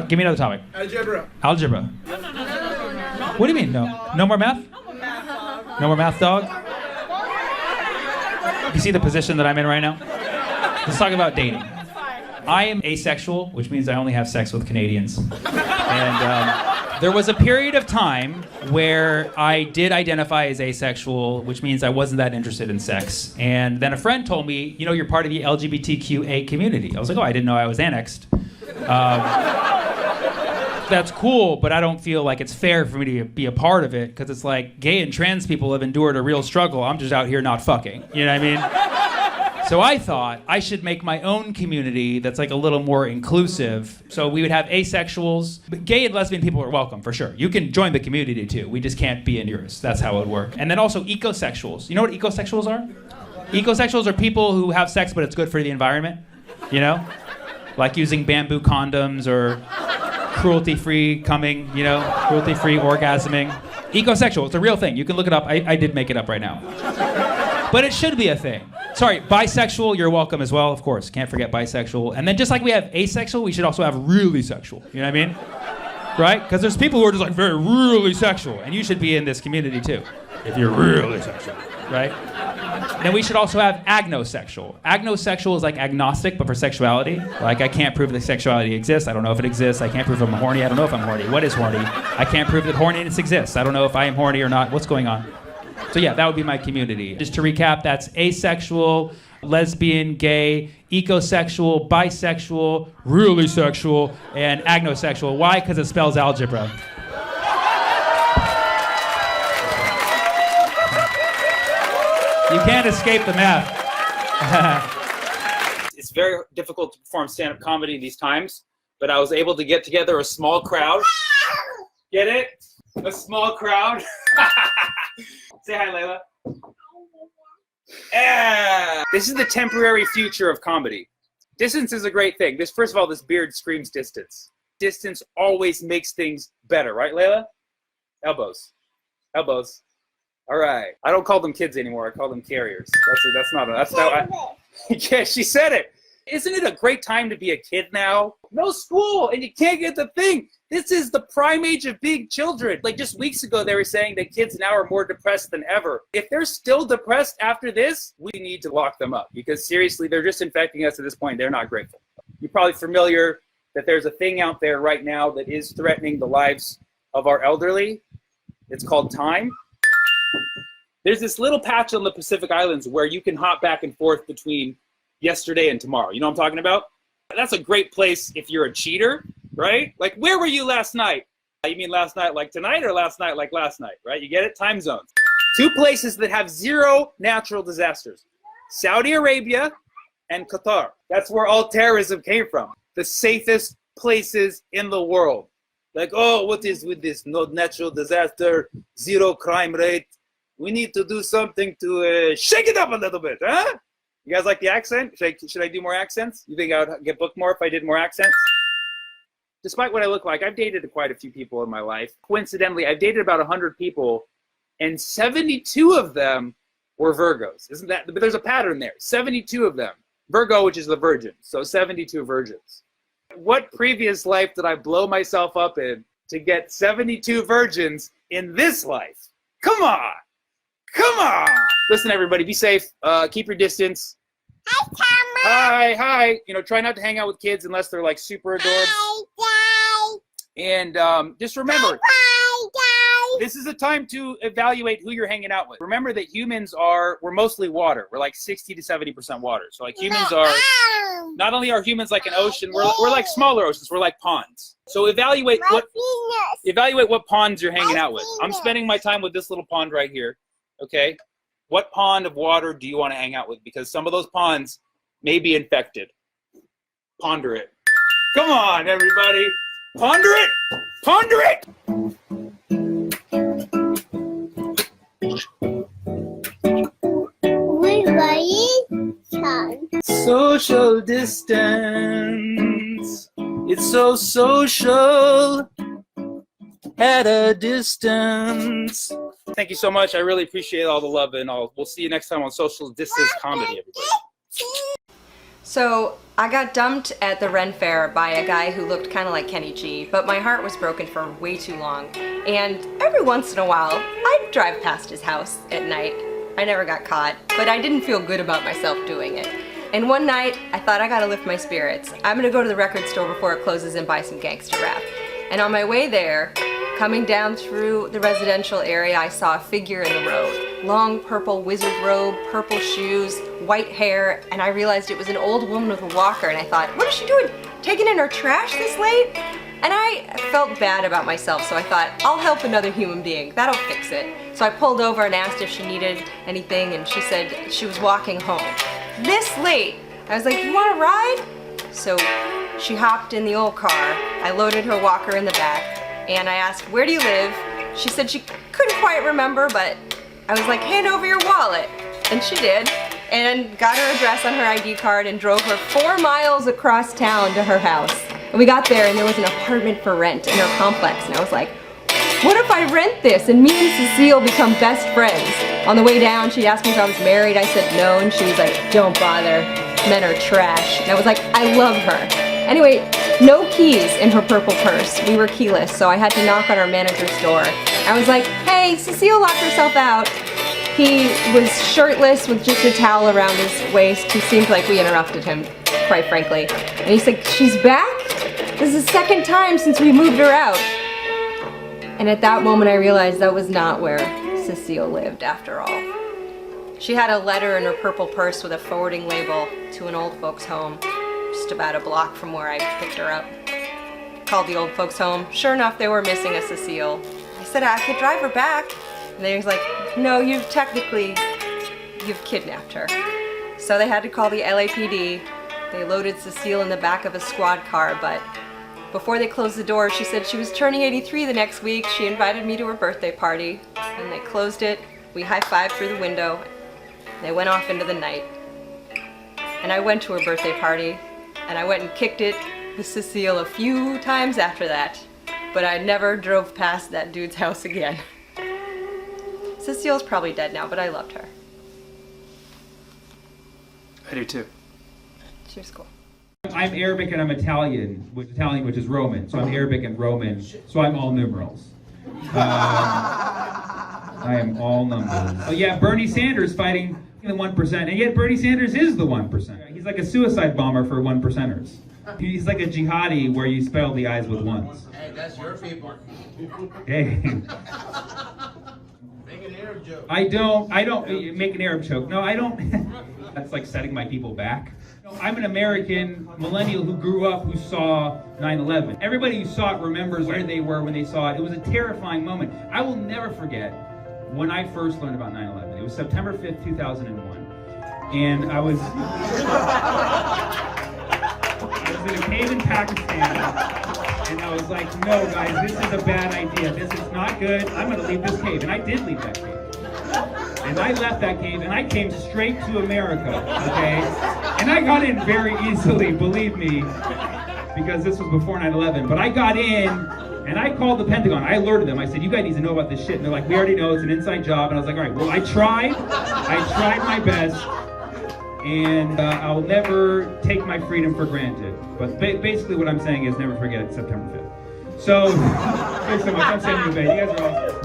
Give me another topic. Algebra. Algebra. What do you mean? No. No more math? No more math, dog? You see the position that I'm in right now? Let's talk about dating. I am asexual, which means I only have sex with Canadians. And there was a period of time where I did identify as asexual, which means I wasn't that interested in sex. And then a friend told me, you know, you're part of the LGBTQA community. I was like, oh, I didn't know I was annexed. That's cool, but I don't feel like it's fair for me to be a part of it, because it's like gay and trans people have endured a real struggle. I'm just out here not fucking. You know what I mean? So I thought I should make my own community that's like a little more inclusive. So we would have asexuals, but gay and lesbian people are welcome for sure. You can join the community too. We just can't be in yours. That's how it would work. And then also ecosexuals. You know what ecosexuals are? Ecosexuals are people who have sex, but it's good for the environment. You know? Like using bamboo condoms or cruelty-free coming, you know, cruelty-free orgasming. Ecosexual, it's a real thing. You can look it up. I did make it up right now. But it should be a thing. Sorry, bisexual, you're welcome as well, of course. Can't forget bisexual. And then just like we have asexual, we should also have really sexual. You know what I mean? Right? Because there's people who are just like very, really sexual. And you should be in this community too, if you're really sexual, right? Then we should also have agnosexual. Agnosexual is like agnostic, but for sexuality. Like, I can't prove that sexuality exists. I don't know if it exists. I can't prove I'm horny. I don't know if I'm horny. What is horny? I can't prove that horniness exists. I don't know if I am horny or not. What's going on? So yeah, that would be my community. Just to recap, that's asexual, lesbian, gay, ecosexual, bisexual, really sexual, and agnosexual. Why? Because it spells algebra. You can't escape the math. It's very difficult to perform stand-up comedy these times, but I was able to get together a small crowd. Get it? A small crowd. Say hi, Layla. Yeah. This is the temporary future of comedy. Distance is a great thing. First of all, this beard screams distance. Distance always makes things better, right, Layla? Elbows. Elbows. All right. I don't call them kids anymore. I call them carriers. Yeah, she said it. Isn't it a great time to be a kid now? No school, and you can't get the thing. This is the prime age of being children. Like just weeks ago, they were saying that kids now are more depressed than ever. If they're still depressed after this, we need to lock them up, because seriously, they're just infecting us at this point. They're not grateful. You're probably familiar that there's a thing out there right now that is threatening the lives of our elderly. It's called time. There's this little patch on the Pacific Islands where you can hop back and forth between yesterday and tomorrow. You know what I'm talking about? That's a great place if you're a cheater, right? Like, where were you last night? You mean last night like tonight, or last night like last night, right? You get it? Time zones. Two places that have zero natural disasters. Saudi Arabia and Qatar. That's where all terrorism came from. The safest places in the world. Like, oh, what is with this? No natural disaster, zero crime rate. We need to do something to shake it up a little bit, huh? You guys like the accent? Should I do more accents? You think I would get booked more if I did more accents? Despite what I look like, I've dated quite a few people in my life. Coincidentally, I've dated about 100 people, and 72 of them were Virgos. Isn't that? But there's a pattern there. 72 of them. Virgo, which is the virgin. So 72 virgins. What previous life did I blow myself up in to get 72 virgins in this life? Come on. Come on! Listen, everybody, be safe. Keep your distance. Hi, Thomas. Hi. You know, try not to hang out with kids unless they're like super adorbs. Hi, And just remember, guys. this is a time to evaluate who you're hanging out with. Remember that we're mostly water. We're like 60 to 70% water. So like humans are, not only are humans like an ocean, we're like smaller oceans. We're like ponds. So evaluate what ponds you're hanging out with. I'm spending my time with this little pond right here. Okay, what pond of water do you want to hang out with? Because some of those ponds may be infected. Ponder it. Come on, everybody. Ponder it. Ponder it. Social distance. It's so social at a distance. Thank you so much. I really appreciate all the love, and we'll see you next time on Social Distance Comedy, everybody. So I got dumped at the Ren Fair by a guy who looked kind of like Kenny G, but my heart was broken for way too long. And every once in a while, I'd drive past his house at night. I never got caught, but I didn't feel good about myself doing it. And one night, I thought I gotta lift my spirits. I'm gonna go to the record store before it closes and buy some gangster rap. And on my way there, coming down through the residential area, I saw a figure in the road. Long purple wizard robe, purple shoes, white hair, and I realized it was an old woman with a walker, and I thought, what is she doing? Taking in her trash this late? And I felt bad about myself, so I thought, I'll help another human being. That'll fix it. So I pulled over and asked if she needed anything, and she said she was walking home. This late! I was like, you want a ride? So she hopped in the old car. I loaded her walker in the back, and I asked, where do you live? She said she couldn't quite remember, but I was like, hand over your wallet. And she did, and got her address on her ID card and drove her 4 miles across town to her house. And we got there and there was an apartment for rent in her complex, and I was like, what if I rent this and me and Cecile become best friends? On the way down, she asked me if I was married. I said no, and she was like, don't bother, men are trash. And I was like, I love her. Anyway, no keys in her purple purse. We were keyless, so I had to knock on our manager's door. I was like, hey, Cecile locked herself out. He was shirtless with just a towel around his waist. He seemed like we interrupted him, quite frankly. And he said, she's back? This is the second time since we moved her out. And at that moment I realized that was not where Cecile lived after all. She had a letter in her purple purse with a forwarding label to an old folks home, just about a block from where I picked her up. Called the old folks home. Sure enough, they were missing a Cecile. I said I could drive her back. And they was like, no, you've kidnapped her. So they had to call the LAPD. They loaded Cecile in the back of a squad car, but before they closed the door, she said she was turning 83 the next week. She invited me to her birthday party, and they closed it. We high-fived through the window. They went off into the night. And I went to her birthday party, and I went and kicked it with Cecile a few times after that, but I never drove past that dude's house again. Cecile's probably dead now, but I loved her. I do too. She was cool. I'm Arabic and I'm Italian, which is Roman. So I'm Arabic and Roman, so I'm all numerals. I am all numbers. Oh yeah, Bernie Sanders fighting the 1%, and yet Bernie Sanders is the 1%. He's like a suicide bomber for 1%ers. He's like a jihadi where you spell the I's with ones. Hey, that's your people. Hey. Make an Arab joke. I don't make an Arab joke. No, I don't. That's like setting my people back. I'm an American millennial who grew up who saw 9/11. Everybody who saw it remembers where they were when they saw it. It was a terrifying moment. I will never forget when I first learned about 9/11. It was September 5th, 2001. And I was in a cave in Pakistan. And I was like, no guys, this is a bad idea. This is not good. I'm gonna leave this cave. And I did leave that cave. And I left that cave and I came straight to America, okay? And I got in very easily, believe me, because this was before 9/11. But I got in and I called the Pentagon. I alerted them. I said, you guys need to know about this shit. And they're like, we already know, it's an inside job. And I was like, all right, well, I tried my best. And I'll never take my freedom for granted. But basically what I'm saying is never forget September 5th. So, thanks so much. I'm Sammy Obeid. You guys are awesome.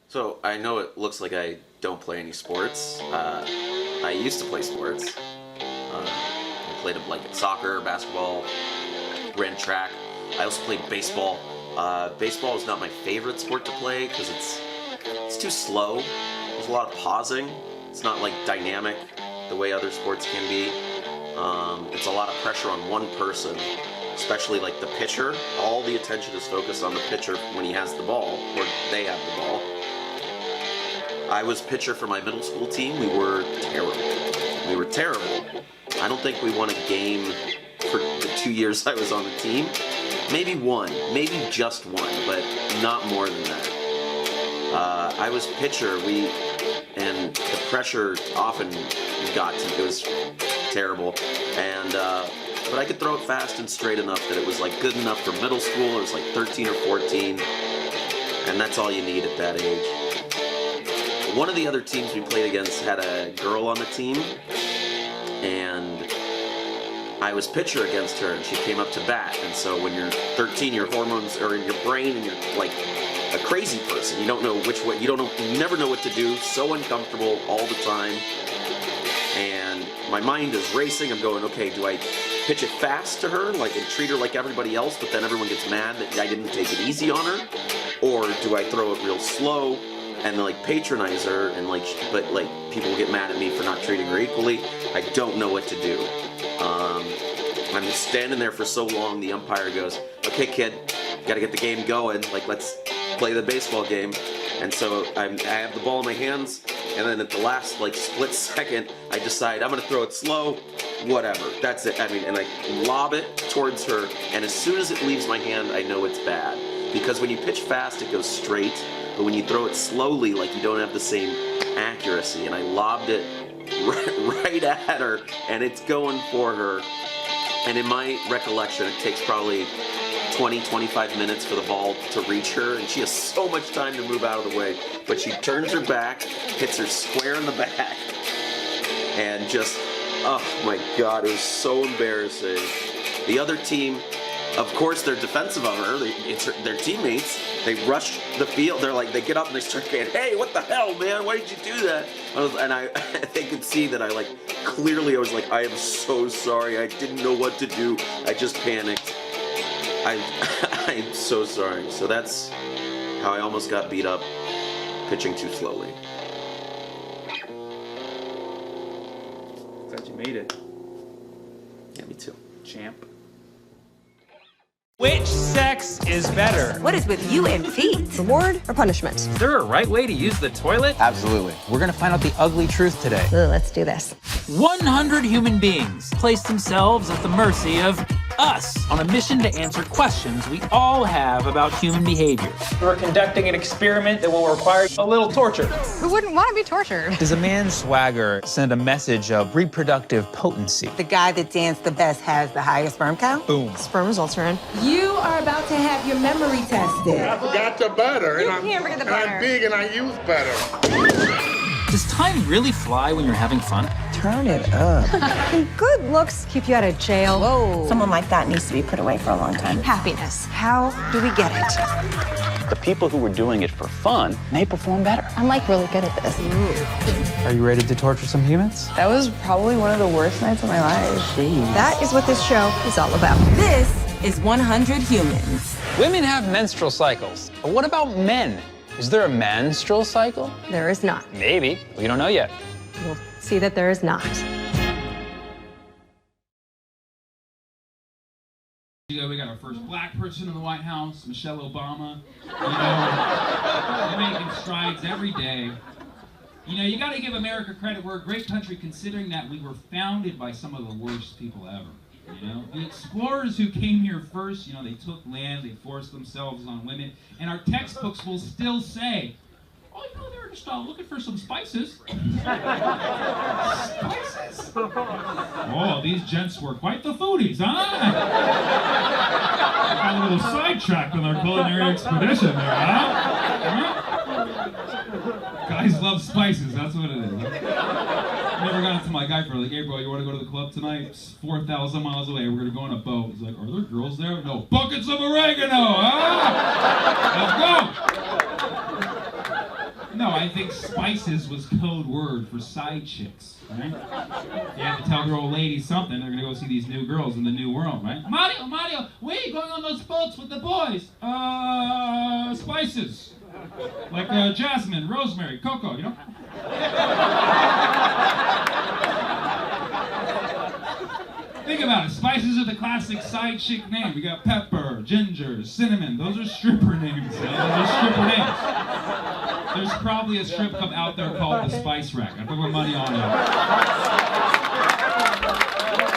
So I know it looks like I don't play any sports. I used to play sports. I played like soccer, basketball, ran track. I also played baseball. Baseball is not my favorite sport to play because it's too slow. There's a lot of pausing. It's not like dynamic the way other sports can be. It's a lot of pressure on one person, especially like the pitcher. All the attention is focused on the pitcher when he has the ball, or they have the ball. I was pitcher for my middle school team. We were terrible. I don't think we won a game for the 2 years I was on the team. Maybe one, maybe just one, but not more than that. I was pitcher, and the pressure often got to me. It was terrible. And but I could throw it fast and straight enough that it was like good enough for middle school. It was like 13 or 14. and that's all you need at that age. One of the other teams we played against had a girl on the team, and I was pitcher against her, and she came up to bat. And so when you're 13, your hormones are in your brain, and you're like a crazy person. You don't know which way. You never know what to do. So uncomfortable all the time. And my mind is racing. I'm going, okay, do I pitch it fast to her, like, and treat her like everybody else, but then everyone gets mad that I didn't take it easy on her? Or do I throw it real slow and like patronize her, and like, but like people get mad at me for not treating her equally? I don't know what to do. I'm just standing there for so long. The umpire goes, okay, kid, gotta get the game going. Like, let's play the baseball game. And so I have the ball in my hands, and then at the last like split second, I decide I'm gonna throw it slow, whatever. That's it. I mean, and I lob it towards her, and as soon as it leaves my hand, I know it's bad. Because when you pitch fast, it goes straight, but when you throw it slowly, like, you don't have the same accuracy. And I lobbed it right at her, and it's going for her. And in my recollection, it takes probably 20-25 minutes for the ball to reach her, and she has so much time to move out of the way, but she turns her back, hits her square in the back, and just, oh my God, it was so embarrassing. The other team, of course, they're defensive of her. It's their teammates. They rush the field. They're like, they get up and they start saying, "Hey, what the hell, man? Why did you do that?" They could see that I was like, I am so sorry. I didn't know what to do. I just panicked. I'm so sorry. So that's how I almost got beat up pitching too slowly. Glad you made it, Yeah, me too. champ. Which sex is better? What is with you and feet? Reward or punishment? Is there a right way to use the toilet? Absolutely. We're gonna find out the ugly truth today. Ooh, let's do this. 100 human beings place themselves at the mercy of us on a mission to answer questions we all have about human behavior. We're conducting an experiment that will require a little torture. Who wouldn't want to be tortured? Does a man's swagger send a message of reproductive potency? The guy that danced the best has the highest sperm count? Boom. Sperm results are in. You are about to have your memory tested. I forgot the butter. You can't forget the butter. I'm big and I use butter. Does time really fly when you're having fun? Turn it up. Can good looks keep you out of jail? Whoa. Someone like that needs to be put away for a long time. Happiness. How do we get it? The people who were doing it for fun may perform better. I'm really good at this. Are you ready to torture some humans? That was probably one of the worst nights of my life. That is what this show is all about. This is 100 Humans. Women have menstrual cycles. But what about men? Is there a menstrual cycle? There is not. Maybe. We don't know yet. We'll see that there is not. We got our first black person in the White House, Michelle Obama. We're making strides every day. You got to give America credit. We're a great country considering that we were founded by some of the worst people ever. The explorers who came here first, they took land, they forced themselves on women, and our textbooks will still say, oh, they were just looking for some spices. Spices? Oh, these gents were quite the foodies, huh? Got a little sidetracked on their culinary expedition there, huh? Guys love spices, that's what it is. I never got to my guy for hey bro, you want to go to the club tonight? It's 4,000 miles away, we're going to go on a boat. He's like, are there girls there? No, buckets of oregano, huh? Let's go! No, I think spices was code word for side chicks, right? You have to tell your old lady something, they're going to go see these new girls in the new world, right? Mario, where are you going on those boats with the boys? Spices. Like jasmine, rosemary, cocoa, Think about it. Spices are the classic side chick name. We got pepper, ginger, cinnamon. Those are stripper names. Those are stripper names. There's probably a strip club out there called the Spice Rack. I put my money on it.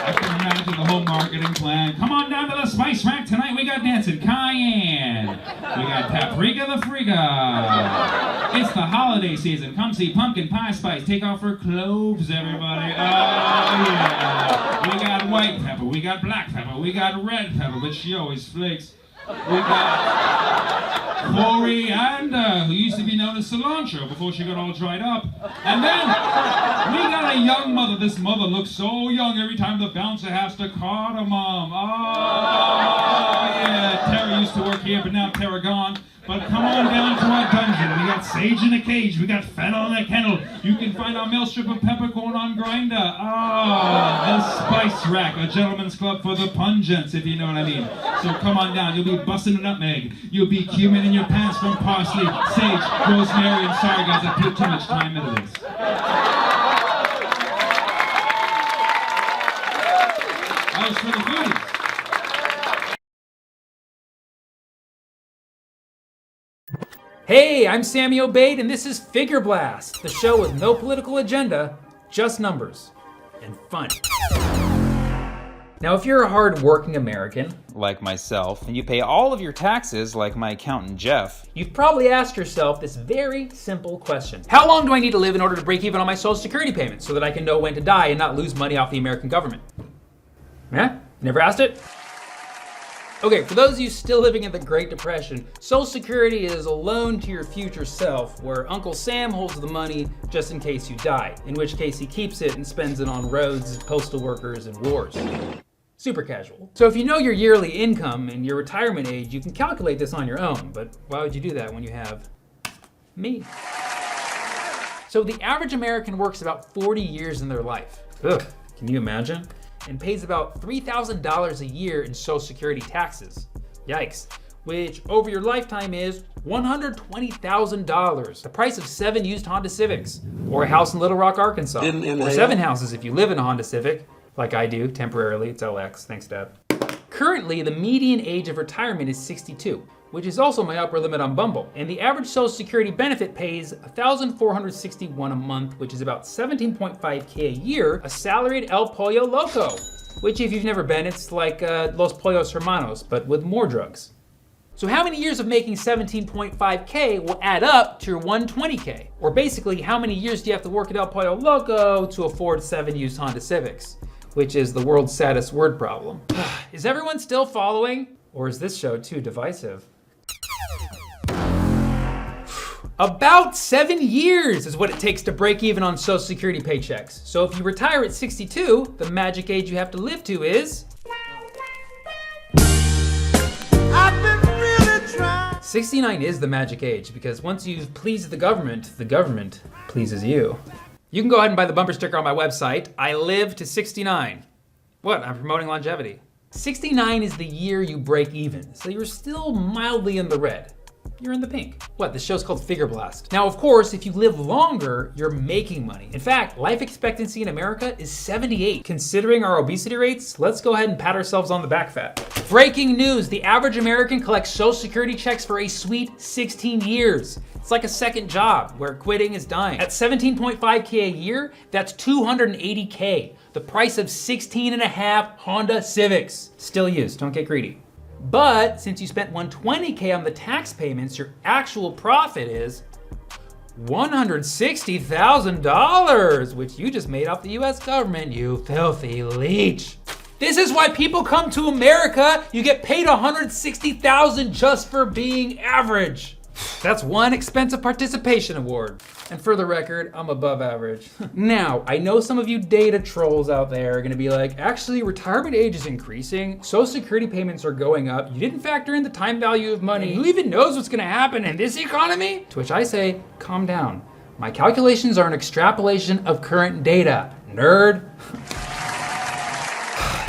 I can imagine the whole marketing plan. Come on down to the Spice Rack tonight. We got dancing cayenne. We got paprika the friga. It's the holiday season. Come see Pumpkin Pie Spice. Take off her cloves, everybody. Oh, yeah. We got white pepper. We got black pepper. We got red pepper, but she always flakes. We got Coriander, who used to be known as cilantro before she got all dried up. And then we got a young mother. This mother looks so young every time the bouncer has to cardamom. Oh, yeah. Tara used to work here, but now Tara gone. But come on down to our dungeon. We got sage in a cage. We got fennel in a kennel. You can find our mail strip of peppercorn on grinder. The spice rack, a gentleman's club for the pungents, if you know what I mean. So come on down. You'll be busting a nutmeg. You'll be cumin in your pants from parsley, sage, rosemary, and sorry guys, I put too much time into this. That was for the foodies. Hey, I'm Sammy Obeid, and this is Figure Blast, the show with no political agenda, just numbers and fun. Now, if you're a hard-working American, Like myself, and you pay all of your taxes like my accountant Jeff, you've probably asked yourself this very simple question. How long do I need to live in order to break even on my Social Security payments so that I can know when to die and not lose money off the American government? Yeah? Never asked it? Okay, for those of you still living in the Great Depression, Social Security is a loan to your future self, where Uncle Sam holds the money just in case you die, in which case he keeps it and spends it on roads, postal workers, and wars. Super casual. So if you know your yearly income and your retirement age, you can calculate this on your own, but why would you do that when you have me? So the average American works about 40 years in their life. Ugh, can you imagine? And pays about $3,000 a year in Social Security taxes. Yikes. Which over your lifetime is $120,000. The price of 7 used Honda Civics. Or a house in Little Rock, Arkansas. Or 7 houses if you live in a Honda Civic, like I do, temporarily. It's LX, thanks Dad. Currently, the median age of retirement is 62, which is also my upper limit on Bumble. And the average Social Security benefit pays $1,461 a month, which is about $17.5K a year, a salaried El Pollo Loco, which if you've never been, it's like Los Pollos Hermanos, but with more drugs. So how many years of making $17.5K will add up to your $120K? Or basically, how many years do you have to work at El Pollo Loco to afford 7 used Honda Civics? Which is the world's saddest word problem. Is everyone still following? Or is this show too divisive? About 7 years is what it takes to break even on Social Security paychecks. So if you retire at 62, the magic age you have to live to is... 69 is the magic age, because once you've pleased the government pleases you. You can go ahead and buy the bumper sticker on my website. I live to 69. What? I'm promoting longevity. 69 is the year you break even, so you're still mildly in the red. You're in the pink. What? This show's called Figure Blast. Now, of course, if you live longer, you're making money. In fact, life expectancy in America is 78. Considering our obesity rates, let's go ahead and pat ourselves on the back fat. Breaking news, the average American collects Social Security checks for a sweet 16 years. It's like a second job where quitting is dying. At 17.5K a year, that's $280K. The price of 16.5 Honda Civics. Still used, don't get greedy. But since you spent $120K on the tax payments, your actual profit is $160,000, which you just made off the US government, you filthy leech. This is why people come to America. You get paid $160,000 just for being average. That's one expensive participation award. And for the record, I'm above average. Now, I know some of you data trolls out there are gonna be like, actually, retirement age is increasing, Social Security payments are going up, you didn't factor in the time value of money, who even knows what's gonna happen in this economy? To which I say, calm down. My calculations are an extrapolation of current data, nerd.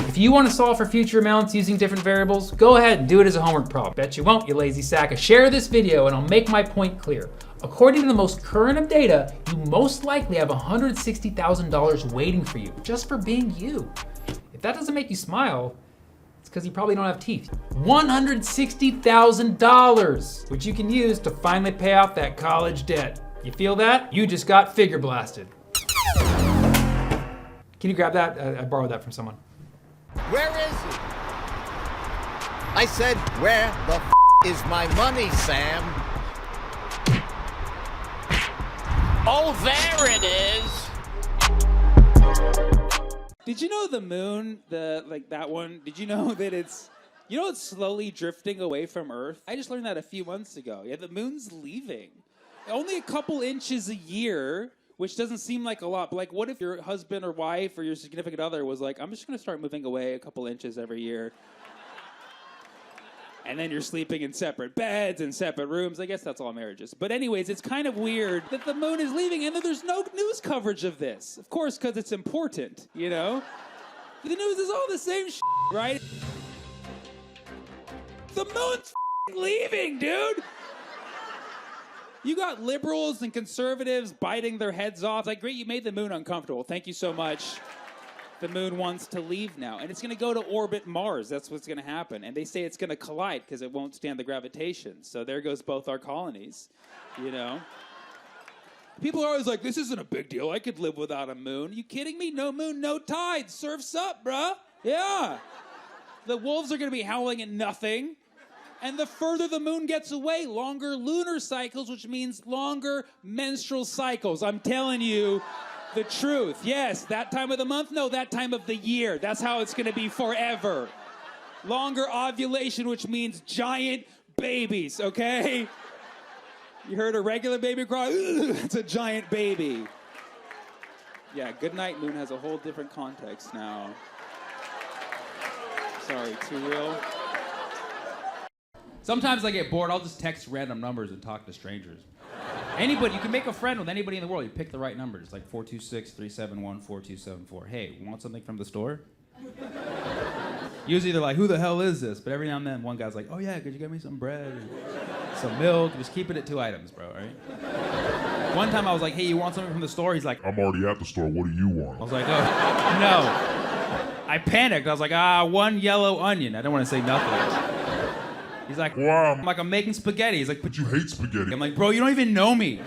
If you want to solve for future amounts using different variables, go ahead and do it as a homework problem. Bet you won't, you lazy sack. Share this video and I'll make my point clear. According to the most current of data, you most likely have $160,000 waiting for you just for being you. If that doesn't make you smile, it's because you probably don't have teeth. $160,000, which you can use to finally pay off that college debt. You feel that? You just got figure blasted. Can you grab that? I borrowed that from someone. Where is he? I said, where the is my money, Sam? oh, there it is. Did you know the moon, that one, did you know that it's You know what's slowly drifting away from Earth? I just learned that a few months ago. Yeah, the moon's leaving. Only a couple inches a year, which doesn't seem like a lot. But like, what if your husband or wife or your significant other was like, I'm just going to start moving away a couple inches every year. And then you're sleeping in separate beds and separate rooms. I guess that's all marriages. But anyways, it's kind of weird that the moon is leaving and that there's no news coverage of this. Of course, because it's important, you know? The news is all the same shit, right? The moon's leaving, dude! You got liberals and conservatives biting their heads off. Like, great, you made the moon uncomfortable. Thank you so much. The moon wants to leave now. And it's going to go to orbit Mars. That's what's going to happen. And they say it's going to collide because it won't stand the gravitation. So there goes both our colonies, you know? People are always like, this isn't a big deal. I could live without a moon. You kidding me? No moon, no tide. Surf's up, bruh. Yeah. The wolves are going to be howling at nothing. And the further the moon gets away, longer lunar cycles, which means longer menstrual cycles. I'm telling you the truth. Yes, that time of the month? No, that time of the year. That's how it's going to be forever. Longer ovulation, which means giant babies, okay? You heard a regular baby cry? It's a giant baby. Yeah, good night, moon has a whole different context now. Sorry, too real? Sometimes I get bored, I'll just text random numbers and talk to strangers. Anybody, you can make a friend with anybody in the world. You pick the right numbers, like 426-371-4274. Hey, want something from the store? Usually they're like, who the hell is this? But every now and then one guy's like, oh yeah, could you get me some bread? Some milk? Just keep it at 2 items, bro, right? One time I was like, hey, you want something from the store? He's like, I'm already at the store. What do you want? I was like, oh, no. I panicked. I was like, 1 yellow onion. I don't want to say nothing. He's like, wow. I'm like, I'm making spaghetti. He's like, but you hate spaghetti. I'm like, bro, you don't even know me.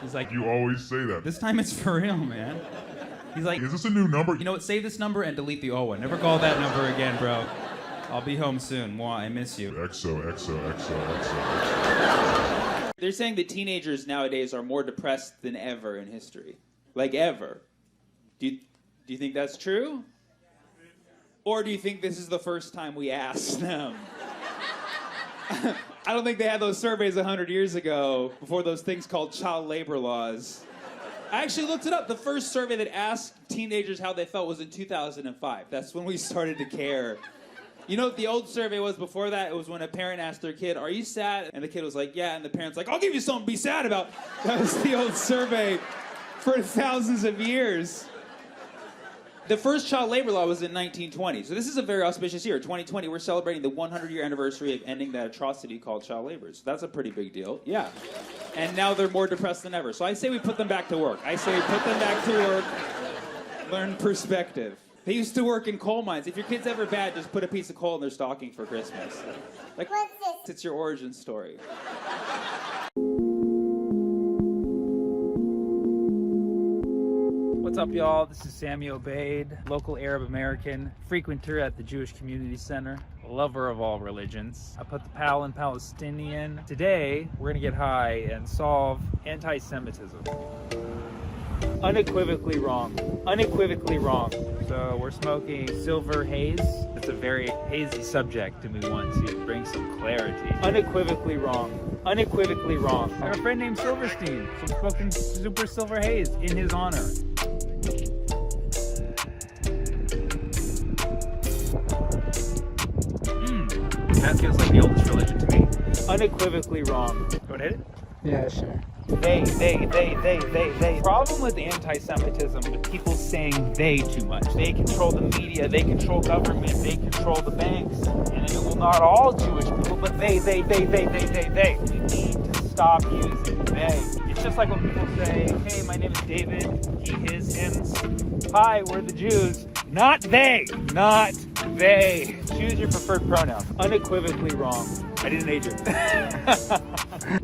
He's like, you always say that. This time it's for real, man. He's like, is this a new number? You know what, save this number and delete the old one. Never call that number again, bro. I'll be home soon. Mwah, I miss you. XO. They're saying that teenagers nowadays are more depressed than ever in history. Like ever. Do you think that's true? Or do you think this is the first time we asked them? I don't think they had those surveys 100 years ago, before those things called child labor laws. I actually looked it up. The first survey that asked teenagers how they felt was in 2005. That's when we started to care. You know what the old survey was before that? It was when a parent asked their kid, are you sad? And the kid was like, yeah. And the parent's like, I'll give you something to be sad about. That was the old survey for thousands of years. The first child labor law was in 1920. So this is a very auspicious year. 2020, we're celebrating the 100-year anniversary of ending that atrocity called child labor. So that's a pretty big deal. Yeah. And now they're more depressed than ever. So I say we put them back to work. Learn perspective. They used to work in coal mines. If your kid's ever bad, just put a piece of coal in their stocking for Christmas. Like, what's this? It's your origin story. What's up, y'all? This is Sammy Obeid, local Arab American, frequenter at the Jewish Community Center, lover of all religions. I put the Pal in Palestinian. Today, we're gonna get high and solve anti-Semitism. Unequivocally wrong. Unequivocally wrong. So we're smoking Silver Haze. It's a very hazy subject and we want to bring some clarity. Unequivocally wrong. Unequivocally wrong. I have a friend named Silverstein, so I'm smoking Super Silver Haze in his honor. That feels like the oldest religion to me. Unequivocally wrong. You want to hit it? Yeah, sure. They. Problem with anti-Semitism is people saying they too much. They control the media, they control government, they control the banks. And it will not all Jewish people, but they. We need to stop using they. It's just like when people say, hey, my name is David, he, his, hims. Hi, we're the Jews. Not they. Not they. Choose your preferred pronouns. Unequivocally wrong. I didn't age it.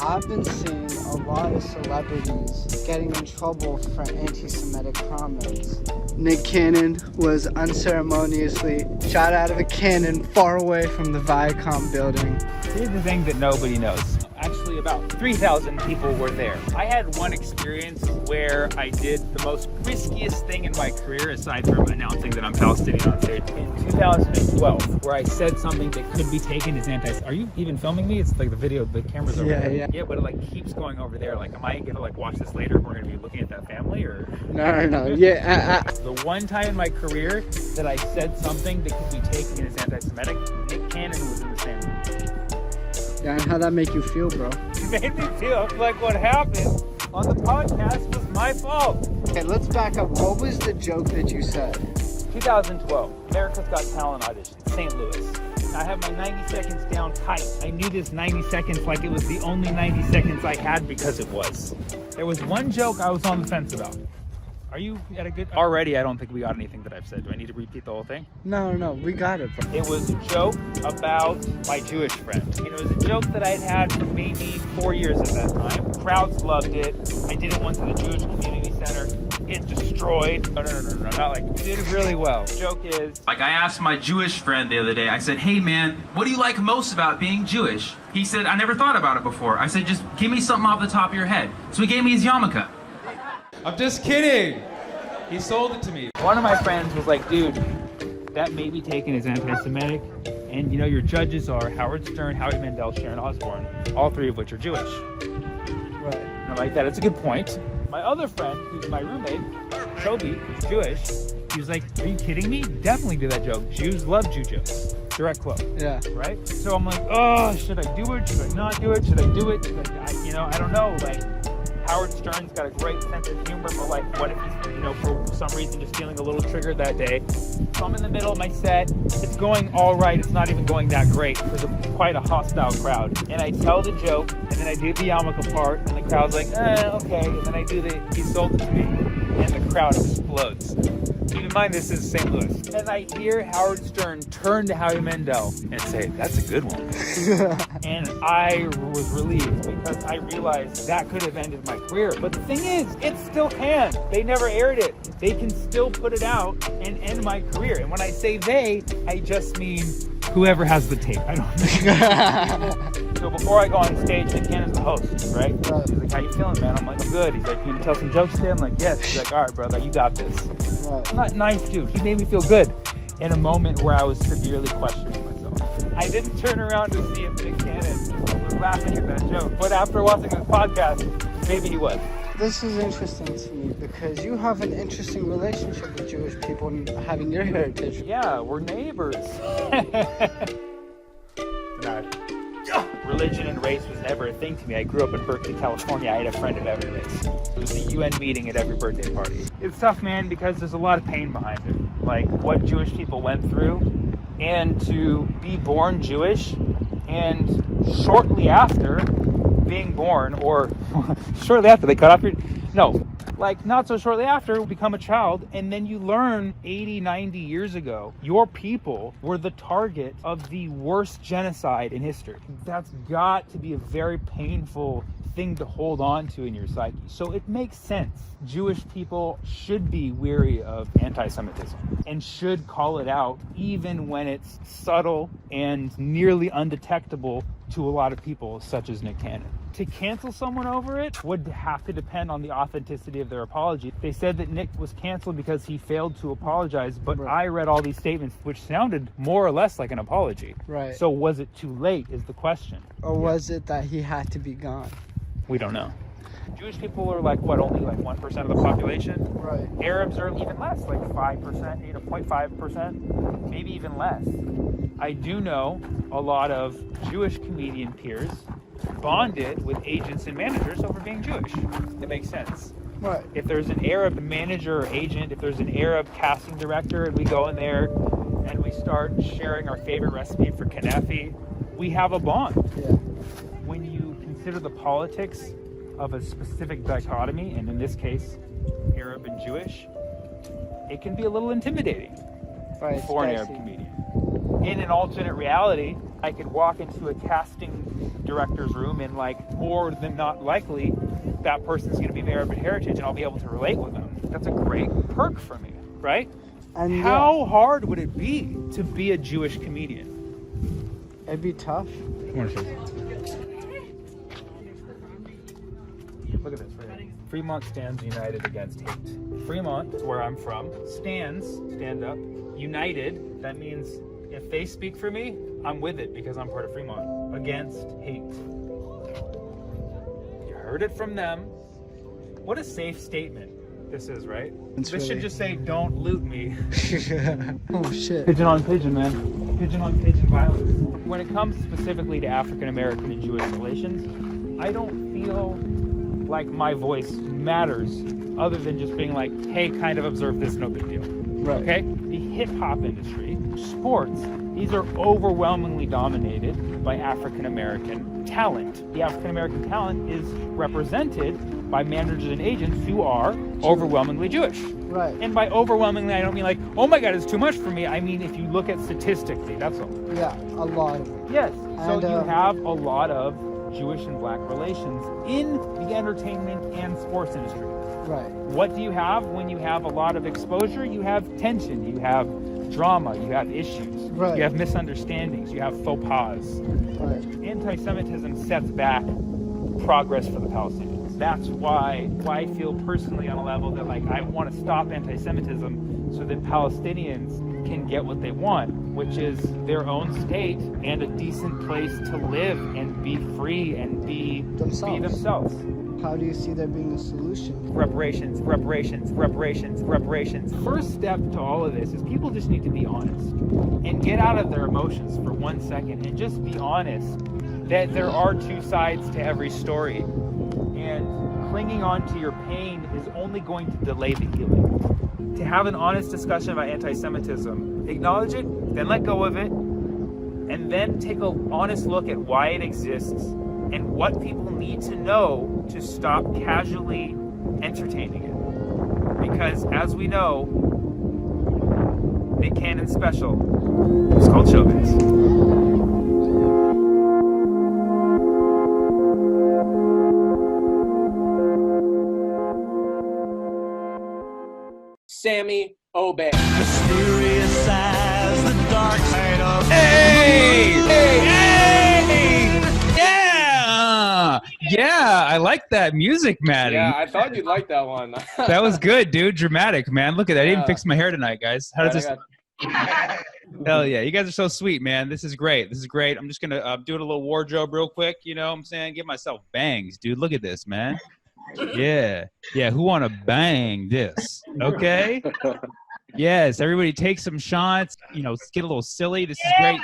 I've been seeing a lot of celebrities getting in trouble for anti-Semitic comments. Nick Cannon was unceremoniously shot out of a cannon far away from the Viacom building. Here's the thing that nobody knows. I actually about 3,000 people were there. I had one experience where I did the most riskiest thing in my career, aside from announcing that I'm Palestinian on stage, in 2012, where I said something that could be taken as Are you even filming me? It's like the video, the camera's over there. Yeah, but it like keeps going over there. Like, am I gonna like watch this later? We're gonna be looking at that family, or? No. Yeah. The one time in my career that I said something that could be taken as anti-Semitic, Nick Cannon was in the same room. Yeah, and how'd that make you feel, bro? It made me feel like what happened on the podcast was my fault. Okay, let's back up. What was the joke that you said? 2012, America's Got Talent audition, St. Louis. I have my 90 seconds down tight. I knew this 90 seconds like it was the only 90 seconds I had because it was. There was one joke I was on the fence about. Are you at a good... Already, I don't think we got anything that I've said. Do I need to repeat the whole thing? No, we got it, bro. It was a joke about my Jewish friend. It was a joke that I'd had for maybe 4 years at that time. Crowds loved it. I did it once at the Jewish Community Center. It destroyed. No, not like... It did really well. The joke is... Like, I asked my Jewish friend the other day, I said, hey man, what do you like most about being Jewish? He said, I never thought about it before. I said, just give me something off the top of your head. So he gave me his yarmulke. I'm just kidding. He sold it to me. One of my friends was like, dude, that may be taken as anti-Semitic. And you know, your judges are Howard Stern, Howie Mandel, Sharon Osbourne, all three of which are Jewish. Right. And I'm like, that is a good point. My other friend, who's my roommate, Toby, who's Jewish, he was like, are you kidding me? Definitely do that joke. Jews love Jew jokes. Direct quote. Yeah. Right? So I'm like, oh, should I do it? Should I not do it? Should I do it? I don't know. Like, Howard Stern's got a great sense of humor, but like, what if he's, for some reason just feeling a little triggered that day? So I'm in the middle of my set. It's going all right. It's not even going that great because of quite a hostile crowd. And I tell the joke, and then I do the yarmulke part, and the crowd's like, okay. And then I do he sold it to me, and the crowd explodes. Keep in mind, this is St. Louis. And I hear Howard Stern turn to Howie Mandel and say, that's a good one. And I was relieved because I realized that could have ended my career. But the thing is, it still can. They never aired it. They can still put it out and end my career. And when I say they, I just mean whoever has the tape. I don't know. So before I go on stage, Nick Cannon's the host, right? He's like, how you feeling, man? I'm like, I'm good. He's like, you gonna tell some jokes today? I'm like, yes. He's like, all right, brother, you got this. I'm not nice, dude. He made me feel good in a moment where I was severely questioning myself. I didn't turn around to see if Nick Cannon was laughing at that joke, but after watching this podcast, maybe he was. This is interesting to me because you have an interesting relationship with Jewish people and having your heritage. Yeah, we're neighbors. Religion and race was never a thing to me. I grew up in Berkeley, California. I had a friend of every race. It was a UN meeting at every birthday party. It's tough, man, because there's a lot of pain behind it. Like what Jewish people went through, and to be born Jewish, and shortly after being born, or shortly after they cut off your... No, like not so shortly after, become a child, and then you learn 80, 90 years ago, your people were the target of the worst genocide in history. That's got to be a very painful thing to hold on to in your psyche. So it makes sense. Jewish people should be weary of anti-Semitism and should call it out even when it's subtle and nearly undetectable to a lot of people, such as Nick Cannon. To cancel someone over it would have to depend on the authenticity of their apology. They said that Nick was canceled because he failed to apologize, but I read all these statements which sounded more or less like an apology. Right. So was it too late is the question. Or was it that he had to be gone? We don't know. Jewish people are like, what, only like 1% of the population? Right. Arabs are even less, like 5%, 0.5%, maybe even less. I do know a lot of Jewish comedian peers bonded with agents and managers over being Jewish. It makes sense. Right. If there's an Arab manager or agent, if there's an Arab casting director, and we go in there and we start sharing our favorite recipe for kanafi, we have a bond. Yeah. When you consider the politics of a specific dichotomy, and in this case, Arab and Jewish, it can be a little intimidating for an Arab comedian. In an alternate reality, I could walk into a casting director's room and, like, more than not likely, that person's going to be of Arab heritage and I'll be able to relate with them. That's a great perk for me, right? And how hard would it be to be a Jewish comedian? It'd be tough. Fremont stands united against hate. Fremont, where I'm from, stand up, united. That means if they speak for me, I'm with it because I'm part of Fremont. Against hate. You heard it from them. What a safe statement this is, right? This should just say, don't loot me. Oh shit. Pigeon on pigeon, man. Pigeon on pigeon violence. When it comes specifically to African American and Jewish relations, I don't feel like my voice matters other than just being like, hey, kind of observe this, no big deal. Right. Okay? The hip hop industry, sports, these are overwhelmingly dominated by African American talent. The African American talent is represented by managers and agents who are overwhelmingly Jewish. Right. And by overwhelmingly, I don't mean like, oh my God, it's too much for me. I mean, if you look at statistically, that's all. Yeah, a lot of it. Yes. So And, you have a lot of Jewish and black relations in the entertainment and sports industry. Right. What do you have when you have a lot of exposure? You have tension, you have drama, you have issues, Right. you have misunderstandings, you have faux pas. Right. Anti-Semitism sets back progress for the Palestinians. That's why I feel personally on a level that like I want to stop anti-Semitism so that Palestinians can get what they want, which is their own state and a decent place to live and be free and be themselves. How do you see there being a solution? Reparations. First step to all of this is people just need to be honest and get out of their emotions for 1 second and just be honest that there are two sides to every story. And clinging on to your pain is only going to delay the healing. To have an honest discussion about anti-Semitism, acknowledge it, then let go of it, and then take an honest look at why it exists and what people need to know to stop casually entertaining it. Because as we know, Nick Cannon's special is called Showbiz. Sammy Obeid. Mysterious as the dark side of Hey! Yeah, I like that music, Maddie. Yeah, I thought you'd like that one. That was good, dude. Dramatic, man. Look at that. I didn't Yeah. fix my hair tonight, guys. How does this? Hell yeah. You guys are so sweet, man. This is great. This is great. I'm just going to do it a little wardrobe real quick. You know what I'm saying? Give myself bangs, dude. Look at this, man. Yeah. Yeah. Who want to bang this? Okay. Yes. Everybody take some shots. You know, get a little silly. This is great.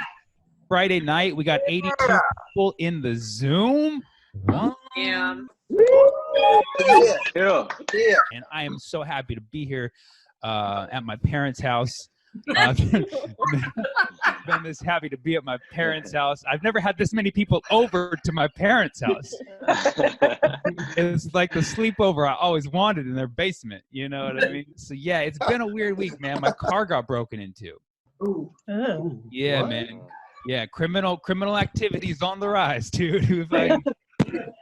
Friday night. We got 82 people in the Zoom. Yeah. Yeah. And I am so happy to be here at my parents' house. Been this happy to be at my parents' house. I've never had this many people over to my parents' house. It's like the sleepover I always wanted in their basement. You know what I mean? So yeah, it's been a weird week, man. My car got broken into. Yeah, man. Yeah, criminal activity's on the rise, dude. You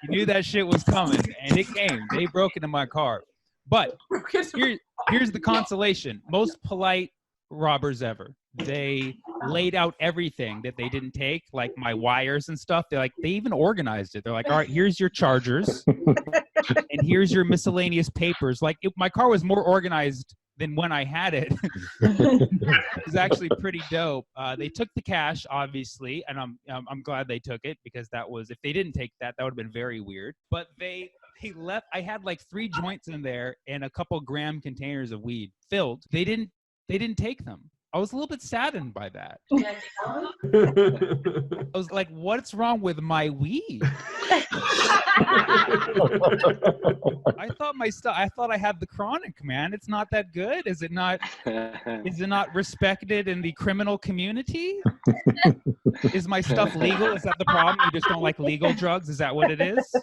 knew that shit was coming, and it came. They broke into my car. But here's the consolation. Most polite robbers ever. They laid out everything that they didn't take, like my wires and stuff. They even organized it. They're like, all right, here's your chargers, and here's your miscellaneous papers. Like my car was more organized than when I had it. It was actually pretty dope. They took the cash, obviously, and I'm glad they took it, because that was, if they didn't take that, that would have been very weird. But they left. I had like 3 joints in there and a couple gram containers of weed filled. They didn't take them. I was a little bit saddened by that. I was like, what's wrong with my weed? I thought I had the chronic, man. It's not that good. Is it not respected in the criminal community? Is my stuff legal? Is that the problem? You just don't like legal drugs? Is that what it is?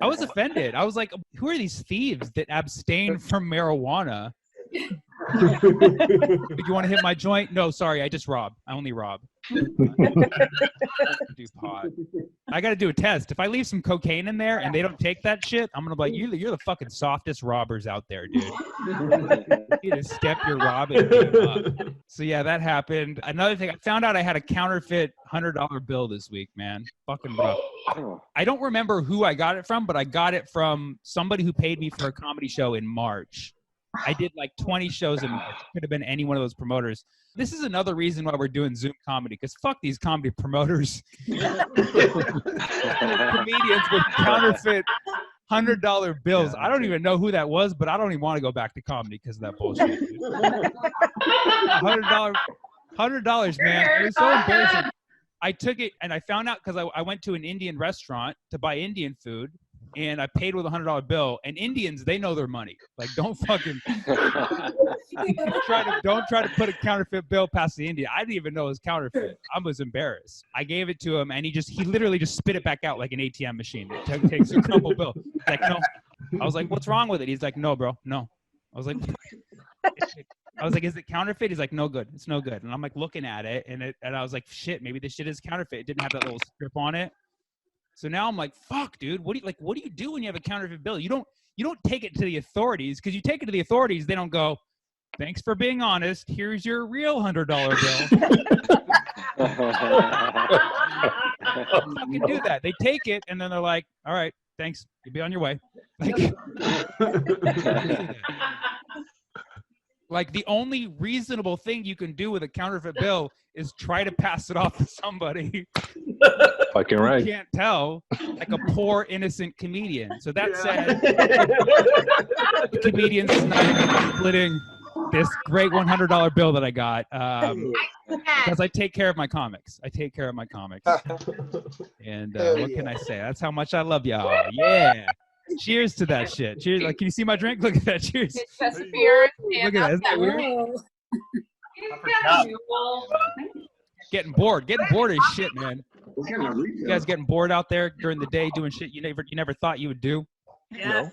I was offended. I was like, who are these thieves that abstain from marijuana? You want to hit my joint? No, sorry, I just rob. I only rob. Do pot. I got to do a test. If I leave some cocaine in there and they don't take that shit, I'm gonna be like, you're the fucking softest robbers out there, dude. You need to step your robbing game up. So yeah, that happened. Another thing, I found out I had a counterfeit $100 bill this week, man. Fucking rough. I don't remember who I got it from, but I got it from somebody who paid me for a comedy show in March. I did like 20 shows in March. Could have been any one of those promoters. This is another reason why we're doing Zoom comedy, because fuck these comedy promoters. Comedians with counterfeit $100 bills. I don't even know who that was, but I don't even want to go back to comedy because of that bullshit. $100, man. It was so embarrassing. I took it and I found out because I went to an Indian restaurant to buy Indian food. And I paid with a $100 bill. And Indians, they know their money. Like, don't fucking don't try to put a counterfeit bill past the Indian. I didn't even know it was counterfeit. I was embarrassed. I gave it to him, and he literally just spit it back out like an ATM machine. It takes a crumpled bill. He's like, no. I was like, what's wrong with it? He's like, no, bro, no. I was like, is it counterfeit? He's like, no good. It's no good. And I'm like looking at it, and I was like, shit, maybe this shit is counterfeit. It didn't have that little strip on it. So now I'm like, fuck, dude. What do you do when you have a counterfeit bill? You don't take it to the authorities, because you take it to the authorities, they don't go, thanks for being honest. Here's your real $100 bill. Fucking do that. They take it and then they're like, all right, thanks. You'll be on your way. Like the only reasonable thing you can do with a counterfeit bill is try to pass it off to somebody. Fucking right. You can't tell, like a poor innocent comedian. So that said, comedians tonight splitting this great $100 bill that I got because I take care of my comics. And what can I say? That's how much I love y'all. Yeah. Cheers to that shit. Cheers. Like, can you see my drink? Look at that. Cheers. It's just beer. Look at that. Isn't that weird? Getting bored as shit, man. You guys getting bored out there during the day doing shit you never thought you would do? Yeah.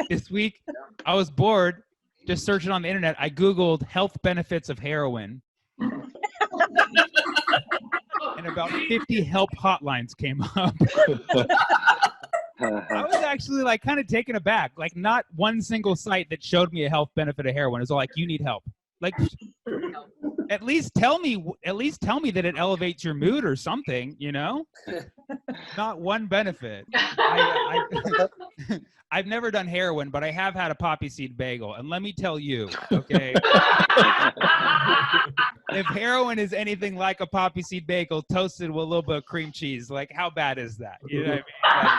This week, I was bored just searching on the internet. I Googled health benefits of heroin. And about 50 help hotlines came up. I was actually like kind of taken aback. Like not one single site that showed me a health benefit of heroin. It was all like, you need help. Like at least tell me that it elevates your mood or something, you know? Not one benefit. I've never done heroin, but I have had a poppy seed bagel. And let me tell you, okay, if heroin is anything like a poppy seed bagel toasted with a little bit of cream cheese, like how bad is that? You know what I mean?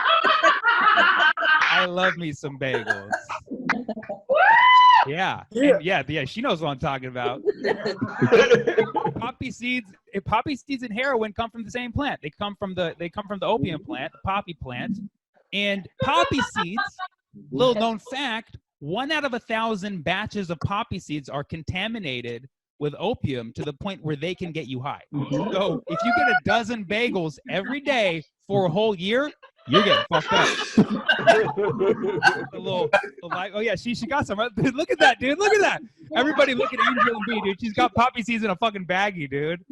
Like, I love me some bagels. Yeah. And yeah, she knows what I'm talking about. Poppy seeds and heroin come from the same plant. They come from the opium plant, the poppy plant. And poppy seeds, little known fact, 1 out of 1,000 batches of poppy seeds are contaminated with opium to the point where they can get you high. So if you get a dozen bagels every day for a whole year, you're getting fucked up. Oh yeah, she got some. Dude, look at that, dude. Look at that. Everybody look at Angel and B, dude. She's got poppy seeds in a fucking baggie, dude.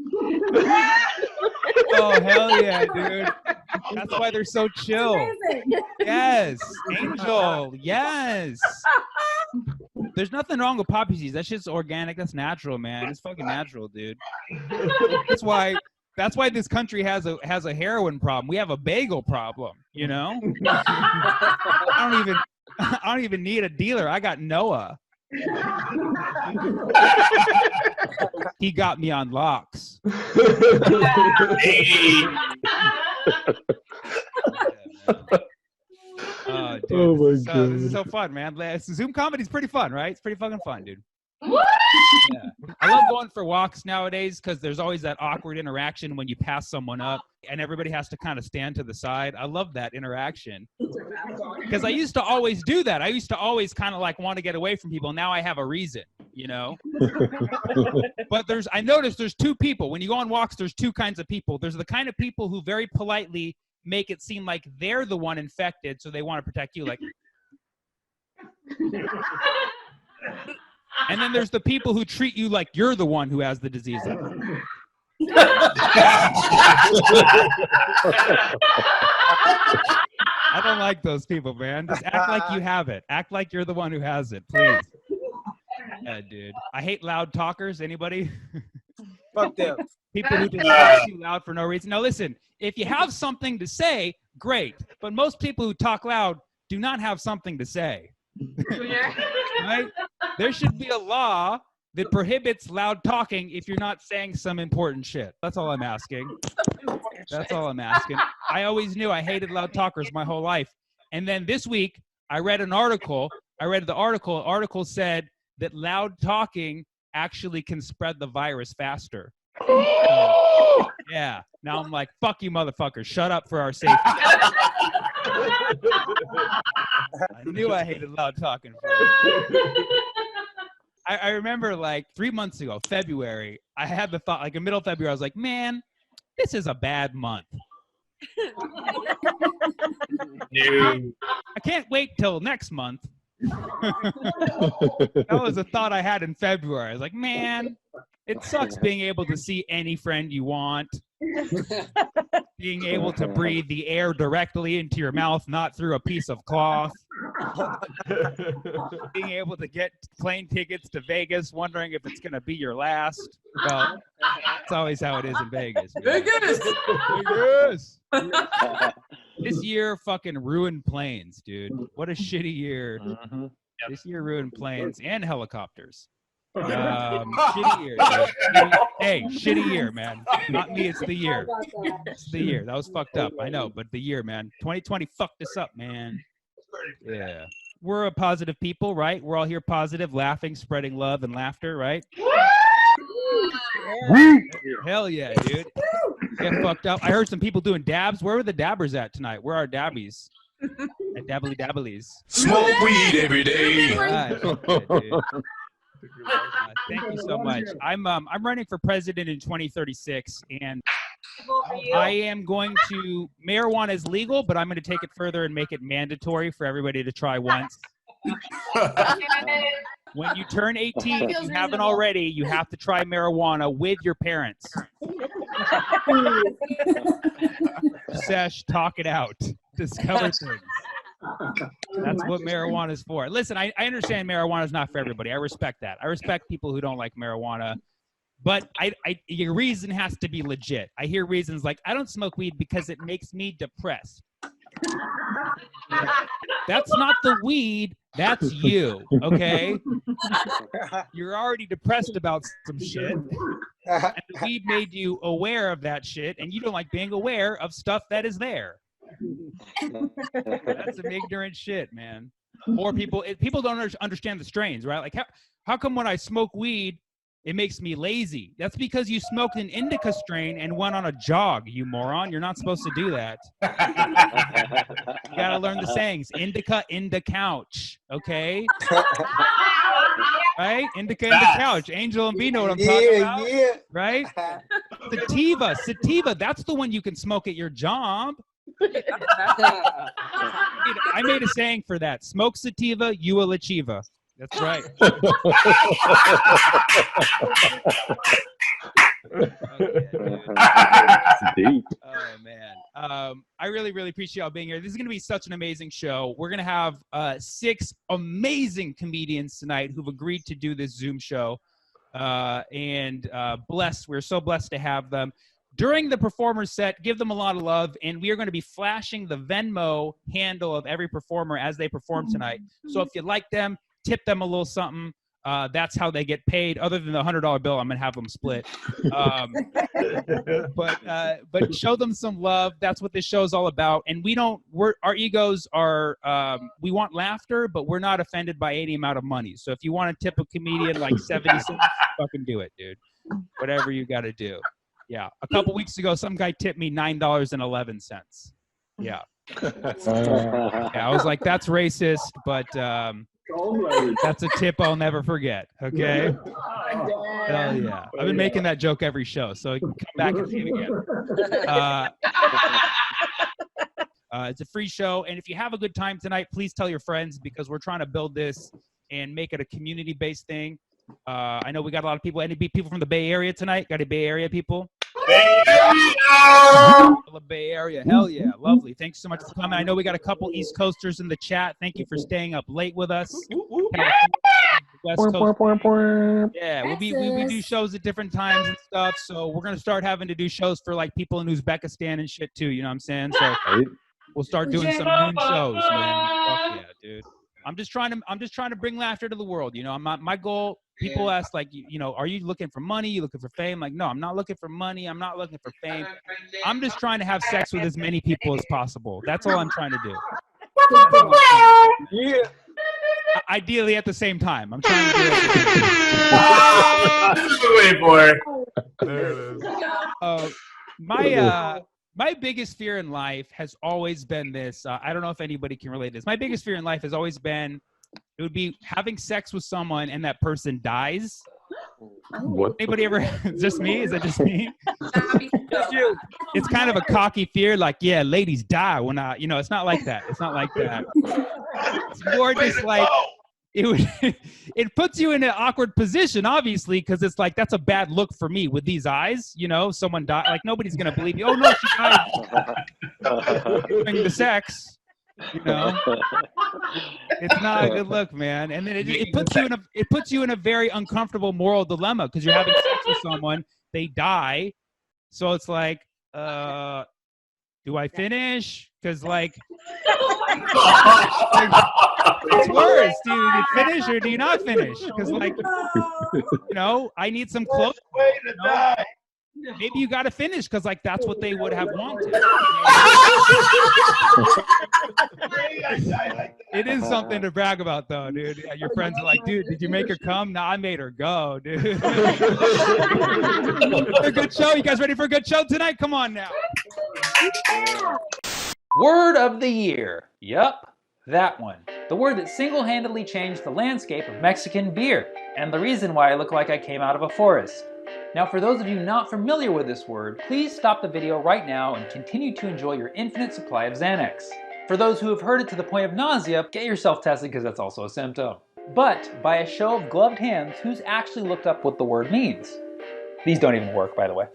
Oh hell yeah, dude. That's why they're so chill. Yes, Angel. Yes. There's nothing wrong with poppy seeds. That shit's organic. That's natural, man. It's fucking natural, dude. That's why this country has a heroin problem. We have a bagel problem, you know? I don't even need a dealer. I got Noah. He got me on locks. Oh, dude, oh my God. This is so fun, man. Zoom comedy's pretty fun, right? It's pretty fucking fun, dude. Yeah. I love going for walks nowadays because there's always that awkward interaction when you pass someone up and everybody has to kind of stand to the side. I love that interaction because I used to always do that. I used to always kind of like want to get away from people. Now I have a reason, you know? But I noticed there's two people. When you go on walks, there's two kinds of people. There's the kind of people who very politely make it seem like they're the one infected, so they want to protect you. Like, and then there's the people who treat you like you're the one who has the disease. I don't like those people, man. Just act like you have it. Act like you're the one who has it, please. Yeah, dude. I hate loud talkers. Anybody? Fuck them. People who just talk too loud for no reason. Now listen, if you have something to say, great. But most people who talk loud do not have something to say. Right? There should be a law that prohibits loud talking if you're not saying some important shit. That's all I'm asking. That's all I'm asking. I always knew I hated loud talkers my whole life. And then this week, I read an article. The article said that loud talking actually can spread the virus faster. Yeah. Now I'm like, fuck you, motherfuckers. Shut up for our safety. I knew I hated loud talking. I remember like 3 months ago, February, I had the thought, like in middle of February, I was like, man, this is a bad month. I can't wait till next month. That was a thought I had in February. I was like, man, it sucks being able to see any friend you want. Being able to breathe the air directly into your mouth, not through a piece of cloth. Being able to get plane tickets to Vegas, wondering if it's going to be your last. Well, that's always how it is in Vegas. Vegas! Vegas! This year fucking ruined planes, dude. What a shitty year. This year ruined planes and helicopters. Shitty year. Dude. Hey, shitty year, man. Not me, it's the year. It's the year. That was fucked up. I know, but the year, man. 2020 fucked us up, man. Yeah. We're a positive people, right? We're all here positive, laughing, spreading love and laughter, right? Hell yeah, dude. Get fucked up. I heard some people doing dabs. Where were the dabbers at tonight? Where are dabbies? At dabbly dabblies. Smoke weed every day. Thank you so much. I'm running for president in 2036, and I am going to. Marijuana is legal, but I'm going to take it further and make it mandatory for everybody to try once. When you turn 18, if you haven't already, you have to try marijuana with your parents. Sesh, talk it out. Discover things. That's what marijuana is for. Listen, I understand marijuana is not for everybody. I respect that. I respect people who don't like marijuana. But your reason has to be legit. I hear reasons like, I don't smoke weed because it makes me depressed. That's not the weed. That's you, okay? You're already depressed about some shit. And the weed made you aware of that shit, and you don't like being aware of stuff that is there. That's some ignorant shit, man. Or people don't understand the strains, right? Like, how come when I smoke weed, it makes me lazy? That's because you smoked an indica strain and went on a jog, you moron. You're not supposed to do that. You gotta learn the sayings. Indica, couch, okay? Right? Indica, couch. Angel and B know what I'm talking about. Yeah. Right? Sativa, that's the one you can smoke at your job. I made a saying for that. Smoke sativa, you will achieve. That's right. Deep. Oh man. I really, really appreciate y'all being here. This is gonna be such an amazing show. We're gonna have 6 amazing comedians tonight who've agreed to do this Zoom show. And we're so blessed to have them. During the performer's set, give them a lot of love, and we are going to be flashing the Venmo handle of every performer as they perform tonight. So if you like them, tip them a little something. That's how they get paid. Other than the $100 bill, I'm going to have them split. But show them some love. That's what this show is all about. And our egos are, we want laughter, but we're not offended by any amount of money. So if you want to tip a comedian like 70 cents, fucking do it, dude. Whatever you got to do. Yeah, a couple weeks ago, some guy tipped me $9.11. Yeah. I was like, that's racist, but that's a tip I'll never forget. Okay. Hell yeah! I've been making that joke every show, so you can come back and see it again. It's a free show, and if you have a good time tonight, please tell your friends because we're trying to build this and make it a community-based thing. I know we got a lot of people. Any people from the Bay Area tonight? Got any Bay Area people? The Bay Area. Hell yeah. Lovely. Thanks so much for coming. I know we got a couple East Coasters in the chat. Thank you for staying up late with us. West Coast. Yeah, we do shows at different times and stuff. So we're gonna start having to do shows for like people in Uzbekistan and shit too. You know what I'm saying? So we'll start doing some noon shows, man. Fuck yeah, dude. I'm just trying to bring laughter to the world. You know, my goal. People ask like, you know, are you looking for money? You looking for fame? Like, no, I'm not looking for money. I'm not looking for fame. I'm just trying to have sex with as many people as possible. That's all I'm trying to do. Yeah. Ideally at the same time. I'm trying to do it. Wait for it. My biggest fear in life has always been this. I don't know if anybody can relate to this. My biggest fear in life has always been, it would be having sex with someone and that person dies. What? Anybody ever? Just me? Is that just me? It's kind of a cocky fear, like, yeah, ladies die when I, you know, it's not like that. It's not like that. It's more just like, it puts you in an awkward position, obviously, because it's like, that's a bad look for me with these eyes, you know, someone died, like nobody's going to believe me. Oh no, she died during the sex. You know, it's not a good look, man. And then it puts you in a very uncomfortable moral dilemma because you're having sex with someone, they die, so it's like, do I finish? Because like, it's worse. Do you finish or do you not finish? Because like, you know, I need some closure. You know? Maybe you got to finish because like that's what they would have wanted. It is something to brag about though, dude. Yeah, your friends are like, dude, did you make her come? Nah, I made her go, dude. A good show. You guys ready for a good show tonight? Come on now. Word of the year. Yup, that one. The word that single-handedly changed the landscape of Mexican beer, and the reason why I look like I came out of a forest. Now, for those of you not familiar with this word, please stop the video right now and continue to enjoy your infinite supply of Xanax. For those who have heard it to the point of nausea, get yourself tested because that's also a symptom. But by a show of gloved hands, who's actually looked up what the word means? These don't even work, by the way.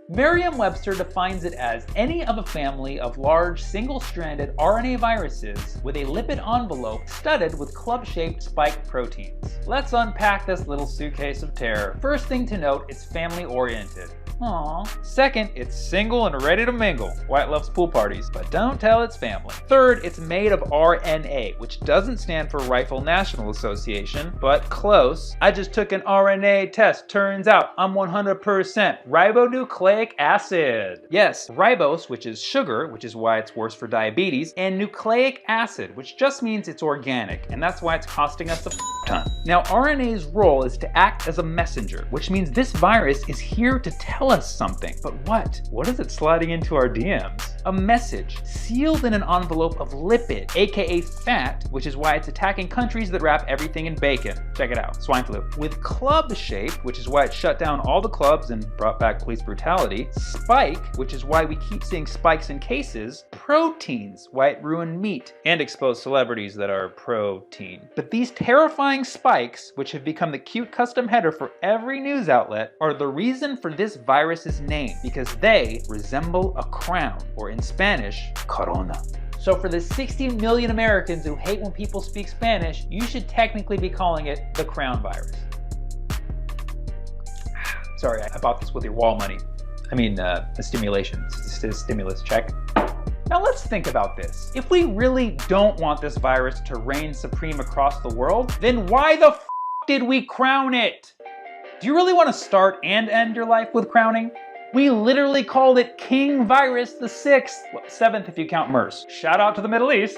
Merriam-Webster defines it as any of a family of large single-stranded RNA viruses with a lipid envelope studded with club-shaped spike proteins. Let's unpack this little suitcase of terror. First thing to note, it's family-oriented. Aww. Second, it's single and ready to mingle. Wyatt loves pool parties, but don't tell its family. Third, it's made of RNA, which doesn't stand for Rifle National Association, but close. I just took an RNA test. Turns out I'm 100% ribonucleic acid. Yes, ribose, which is sugar, which is why it's worse for diabetes, and nucleic acid, which just means it's organic, and that's why it's costing us a ton. Now, RNA's role is to act as a messenger, which means this virus is here to tell us something. But what? What is it sliding into our DMs? A message sealed in an envelope of lipid, aka fat, which is why it's attacking countries that wrap everything in bacon. Check it out, swine flu. With club shape, which is why it shut down all the clubs and brought back police brutality. Spike, which is why we keep seeing spikes in cases. Proteins, why it ruined meat and exposed celebrities that are protein. But these terrifying spikes, which have become the cute custom header for every news outlet, are the reason for this virus's name, because they resemble a crown, or in Spanish, corona. So for the 60 million Americans who hate when people speak Spanish, you should technically be calling it the crown virus. Sorry, I bought this with your wall money. I mean, the stimulus check. Now let's think about this. If we really don't want this virus to reign supreme across the world, then why the f did we crown it? Do you really want to start and end your life with crowning? We literally called it King Virus the 6th, well, 7th if you count MERS. Shout out to the Middle East.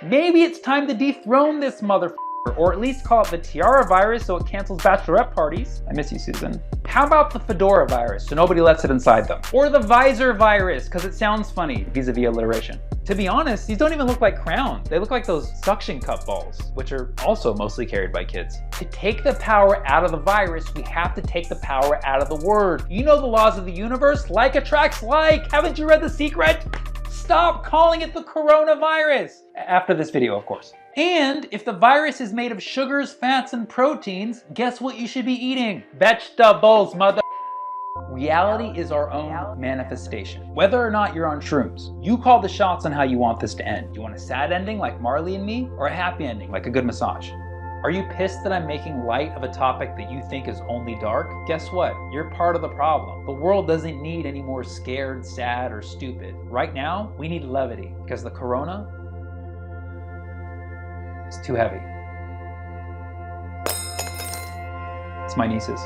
Maybe it's time to dethrone this motherfucker, or at least call it the Tiara virus so it cancels bachelorette parties. I miss you, Susan. How about the Fedora virus so nobody lets it inside them? Or the Visor virus, because it sounds funny vis-a-vis alliteration. To be honest, these don't even look like crowns. They look like those suction cup balls, which are also mostly carried by kids. To take the power out of the virus, we have to take the power out of the word. You know the laws of the universe, like attracts like. Haven't you read The Secret? Stop calling it the coronavirus. After this video, of course. And if the virus is made of sugars, fats, and proteins, guess what you should be eating? Vegetables, mother. Reality is our own manifestation. Whether or not you're on shrooms, you call the shots on how you want this to end. You want a sad ending like Marley and me, or a happy ending like a good massage? Are you pissed that I'm making light of a topic that you think is only dark? Guess what? You're part of the problem. The world doesn't need any more scared, sad, or stupid. Right now, we need levity, because the corona is too heavy. It's my nieces.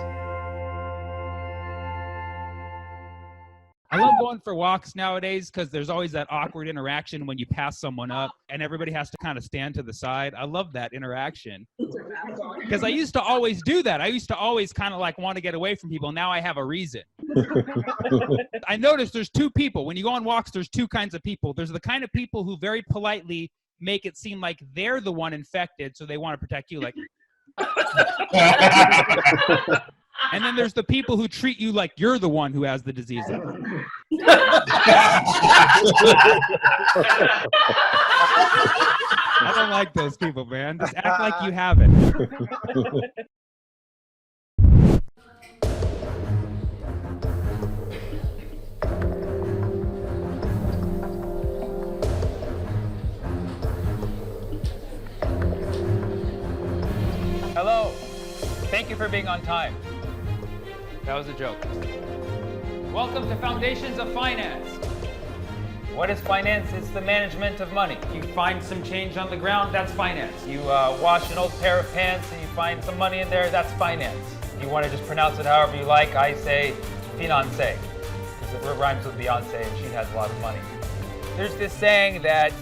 I love going for walks nowadays because there's always that awkward interaction when you pass someone up and everybody has to kind of stand to the side. I love that interaction because I used to always do that. I used to always kind of like want to get away from people. Now I have a reason. I noticed there's two people. When you go on walks, there's two kinds of people. There's the kind of people who very politely make it seem like they're the one infected, so they want to protect you. Like, and then there's the people who treat you like you're the one who has the disease. I don't like those people, man. Just act like you have it. Hello. Thank you for being on time. That was a joke. Welcome to Foundations of Finance. What is finance? It's the management of money. You find some change on the ground, that's finance. You wash an old pair of pants and you find some money in there, that's finance. You want to just pronounce it however you like, I say finance, because it rhymes with Beyonce and she has a lot of money. There's this saying that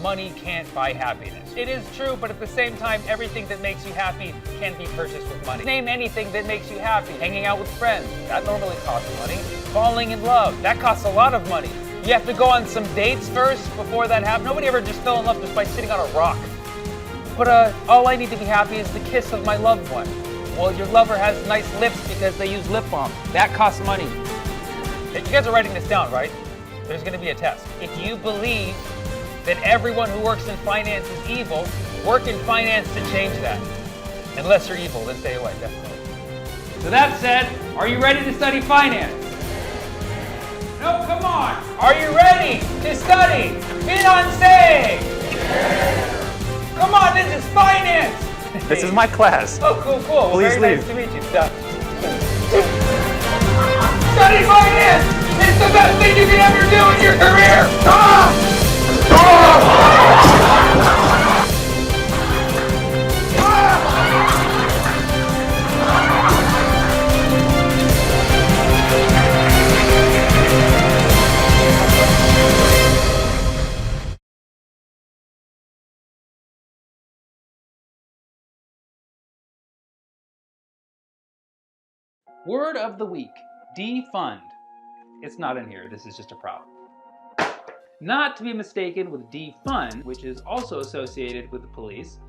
money can't buy happiness. It is true, but at the same time, everything that makes you happy can be purchased with money. Name anything that makes you happy. Hanging out with friends, that normally costs money. Falling in love, that costs a lot of money. You have to go on some dates first before that happens. Nobody ever just fell in love just by sitting on a rock. But all I need to be happy is the kiss of my loved one. Well, your lover has nice lips because they use lip balm. That costs money. You guys are writing this down, right? There's going to be a test. If you believe that everyone who works in finance is evil, work in finance to change that. Unless you're evil, then stay away, definitely. So that said, are you ready to study finance? No, come on! Are you ready to study finance? Come on, this is finance! This is my class. Oh, cool. Please Very leave. nice to meet you. Study finance! It's the best thing you can ever do in your career! Come on! Word of the week, defund. It's not in here, this is just a prop. Not to be mistaken with defund, which is also associated with the police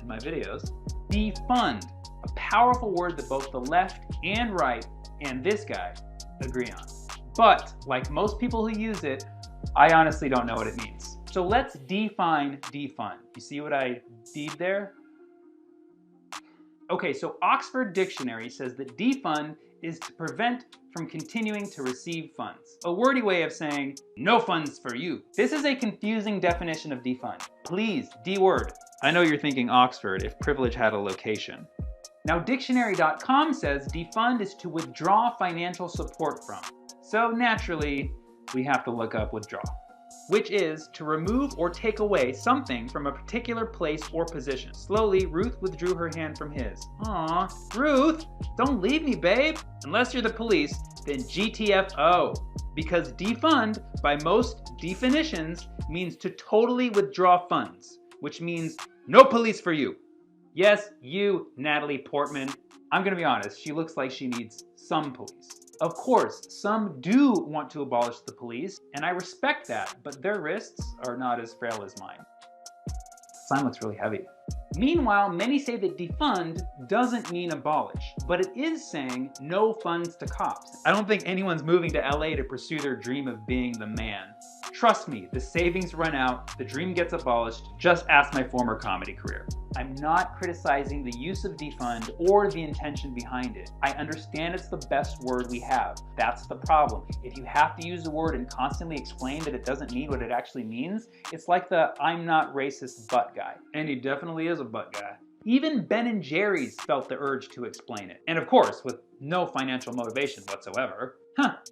in my videos. Defund, a powerful word that both the left and right and this guy agree on. But like most people who use it, I honestly don't know what it means. So let's define defund. You see what I did there? Okay, so Oxford Dictionary says that defund is to prevent from continuing to receive funds. A wordy way of saying, no funds for you. This is a confusing definition of defund. Please, D-word. I know you're thinking Oxford if privilege had a location. Now dictionary.com says defund is to withdraw financial support from. So naturally, we have to look up withdraw, which is to remove or take away something from a particular place or position. Slowly, Ruth withdrew her hand from his. Aw, Ruth, don't leave me, babe. Unless you're the police, then GTFO. Because defund, by most definitions, means to totally withdraw funds, which means no police for you. Yes, you, Natalie Portman. I'm gonna be honest, she looks like she needs some police. Of course, some do want to abolish the police, and I respect that, but their wrists are not as frail as mine. Sign looks really heavy. Meanwhile, many say that defund doesn't mean abolish, but it is saying no funds to cops. I don't think anyone's moving to LA to pursue their dream of being the man. Trust me, the savings run out, the dream gets abolished, just ask my former comedy career. I'm not criticizing the use of defund or the intention behind it. I understand it's the best word we have. That's the problem. If you have to use a word and constantly explain that it doesn't mean what it actually means, it's like the I'm not racist but guy. And he definitely is a but guy. Even Ben & Jerry's felt the urge to explain it. And of course, with no financial motivation whatsoever.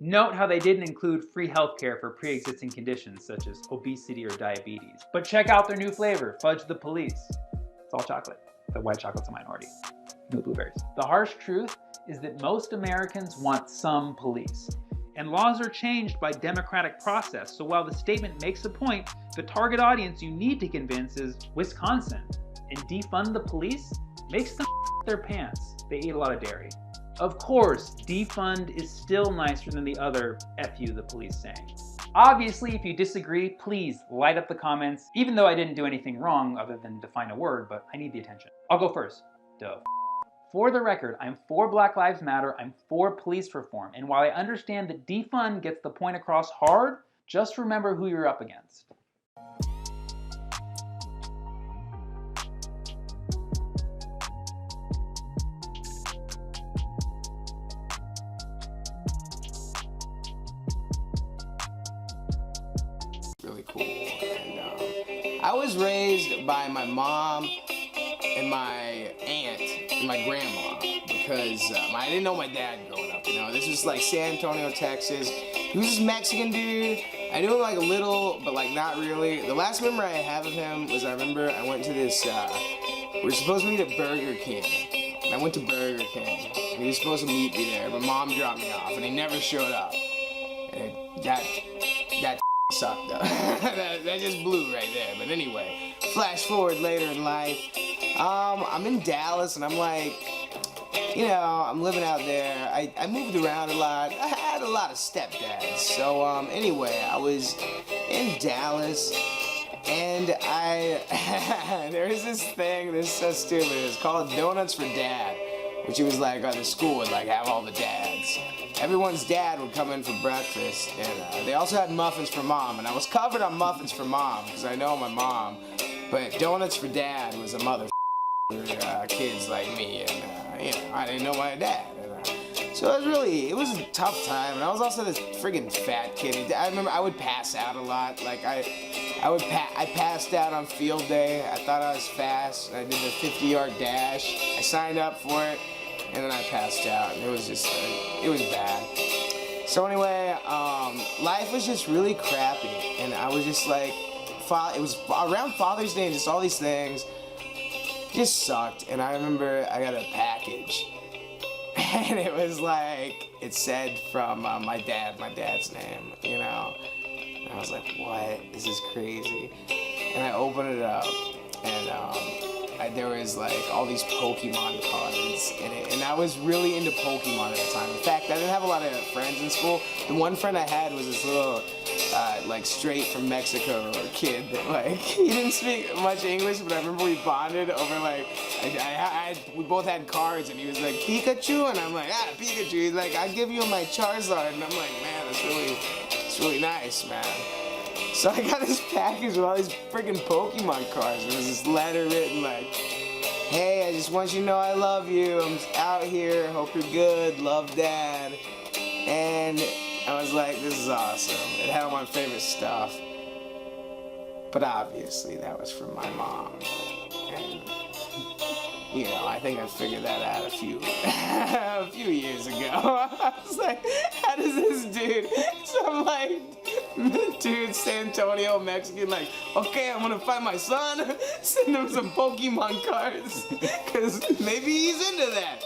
Note how they didn't include free healthcare for pre-existing conditions such as obesity or diabetes. But check out their new flavor, Fudge the Police. It's all chocolate. The white chocolate's a minority. No blueberries. The harsh truth is that most Americans want some police. And laws are changed by democratic process. So while the statement makes a point, the target audience you need to convince is Wisconsin. And defund the police makes them their pants. They eat a lot of dairy. Of course, defund is still nicer than the other F you the police saying. Obviously, if you disagree, please light up the comments, even though I didn't do anything wrong other than define a word, but I need the attention. I'll go first. Duh. For the record, I'm for Black Lives Matter, I'm for police reform, and while I understand that defund gets the point across hard, just remember who you're up against. Really cool. And I was raised by my mom and my aunt and my grandma because I didn't know my dad growing up. You know, this was like San Antonio, Texas. He was this Mexican dude. I knew him like a little, but like not really. The last memory I have of him was I remember I went to this. We were supposed to meet at Burger King. And I went to Burger King. And he was supposed to meet me there, but Mom dropped me off, and he never showed up. And that sucked though. that just blew right there. But anyway, flash forward later in life. I'm in Dallas and I'm like, you know, I'm living out there. I moved around a lot. I had a lot of stepdads. So anyway, I was in Dallas and there was this thing, this is so stupid. It's called Donuts for Dad, which it was like the school would like have all the dads. Everyone's dad would come in for breakfast, and they also had muffins for Mom, and I was covered on muffins for Mom, because I know my mom, but Donuts for Dad was a mother for kids like me, and you know, I didn't know my dad. So it was a tough time, and I was also this friggin' fat kid. I remember I would pass out a lot, like I passed out on field day. I thought I was fast, I did the 50-yard dash, I signed up for it, and then I passed out, and it was just, it was bad. So anyway, life was just really crappy, and I was just like, it was around Father's Day and just all these things just sucked, and I remember I got a package, and it was like, it said from my dad's name, you know, and I was like, what, this is crazy, and I opened it up, and there was like all these Pokemon cards in it, and I was really into Pokemon at the time. In fact, I didn't have a lot of friends in school. The one friend I had was this little, like straight from Mexico kid that like, he didn't speak much English, but I remember we bonded over like, we both had cards, and he was like, Pikachu, and I'm like, Pikachu. He's like, I'll give you my Charizard, and I'm like, man, it's really nice, man. So I got this package with all these freaking Pokemon cards. There was this letter written like, hey, I just want you to know I love you. I'm out here. Hope you're good. Love, Dad. And I was like, this is awesome. It had all my favorite stuff. But obviously that was from my mom. And, you know, I think I figured that out a few years ago. I was like, how does this dude, some like, dude, San Antonio, Mexican, like, okay, I'm gonna find my son, send him some Pokemon cards, because maybe he's into that.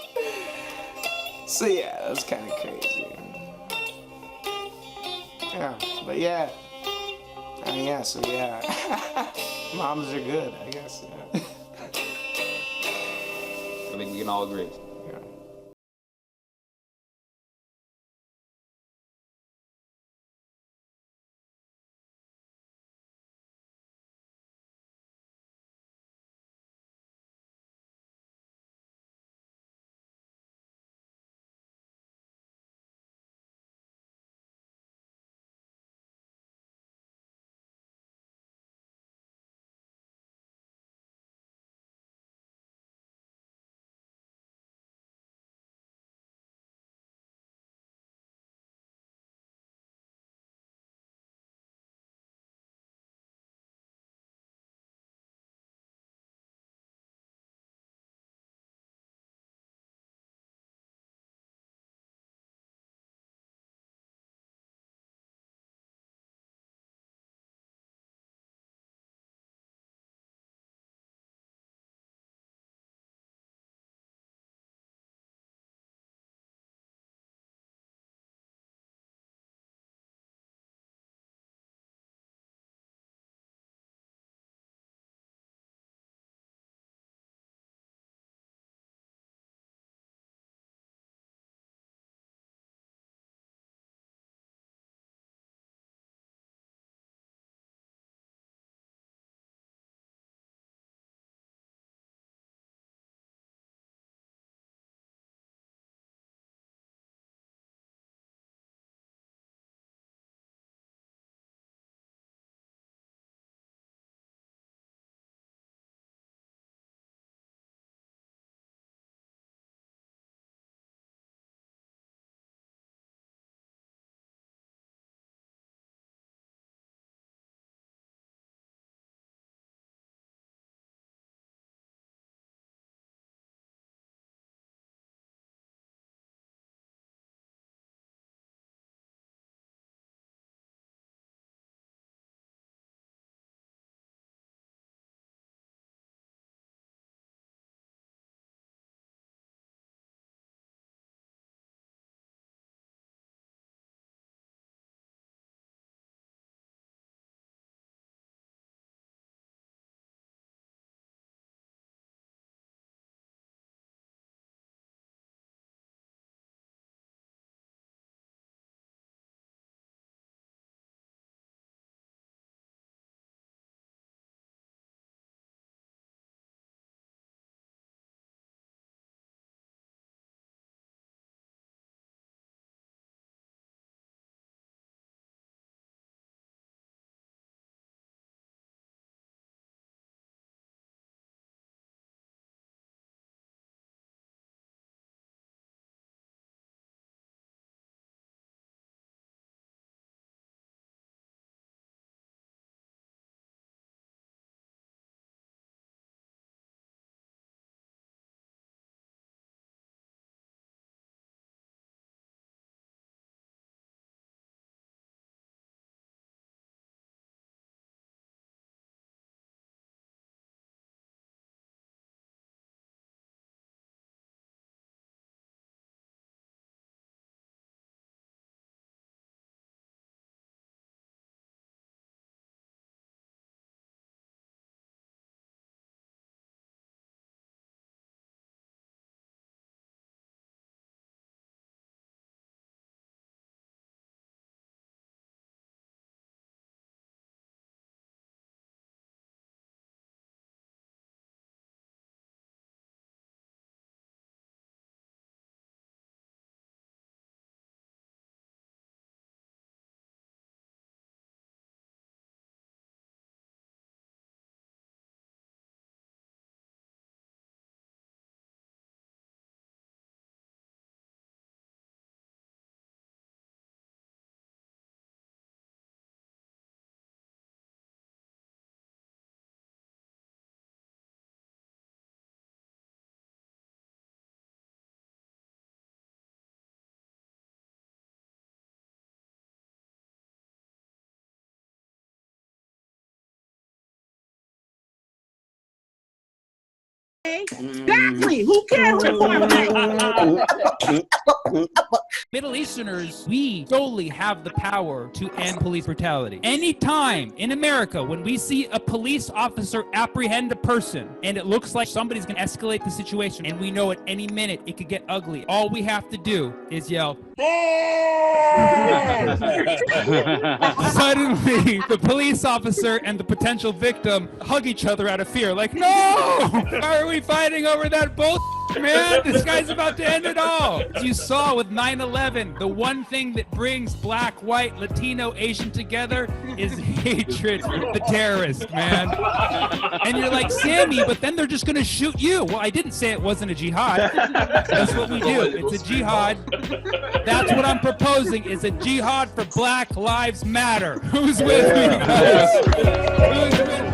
So yeah, that was kind of crazy. Yeah, but yeah. So yeah. Moms are good, I guess, yeah. I think we can all agree. Exactly. Who cares what form they? Middle Easterners, we solely have the power to end police brutality. Anytime in America when we see a police officer apprehend a person and it looks like somebody's going to escalate the situation and we know at any minute it could get ugly, all we have to do is yell, suddenly the police officer and the potential victim hug each other out of fear, like, no! Why are we fighting over that bullshit, man? This guy's about to end it all. As you saw with 9/11, the one thing that brings black, white, Latino, Asian together is hatred for the terrorist, man. And you're like, Sammy, but then they're just going to shoot you. Well, I didn't say it wasn't a jihad. That's what we do. It's a jihad. That's what I'm proposing, is a jihad for Black Lives Matter. Who's with me, guys? Who's with me?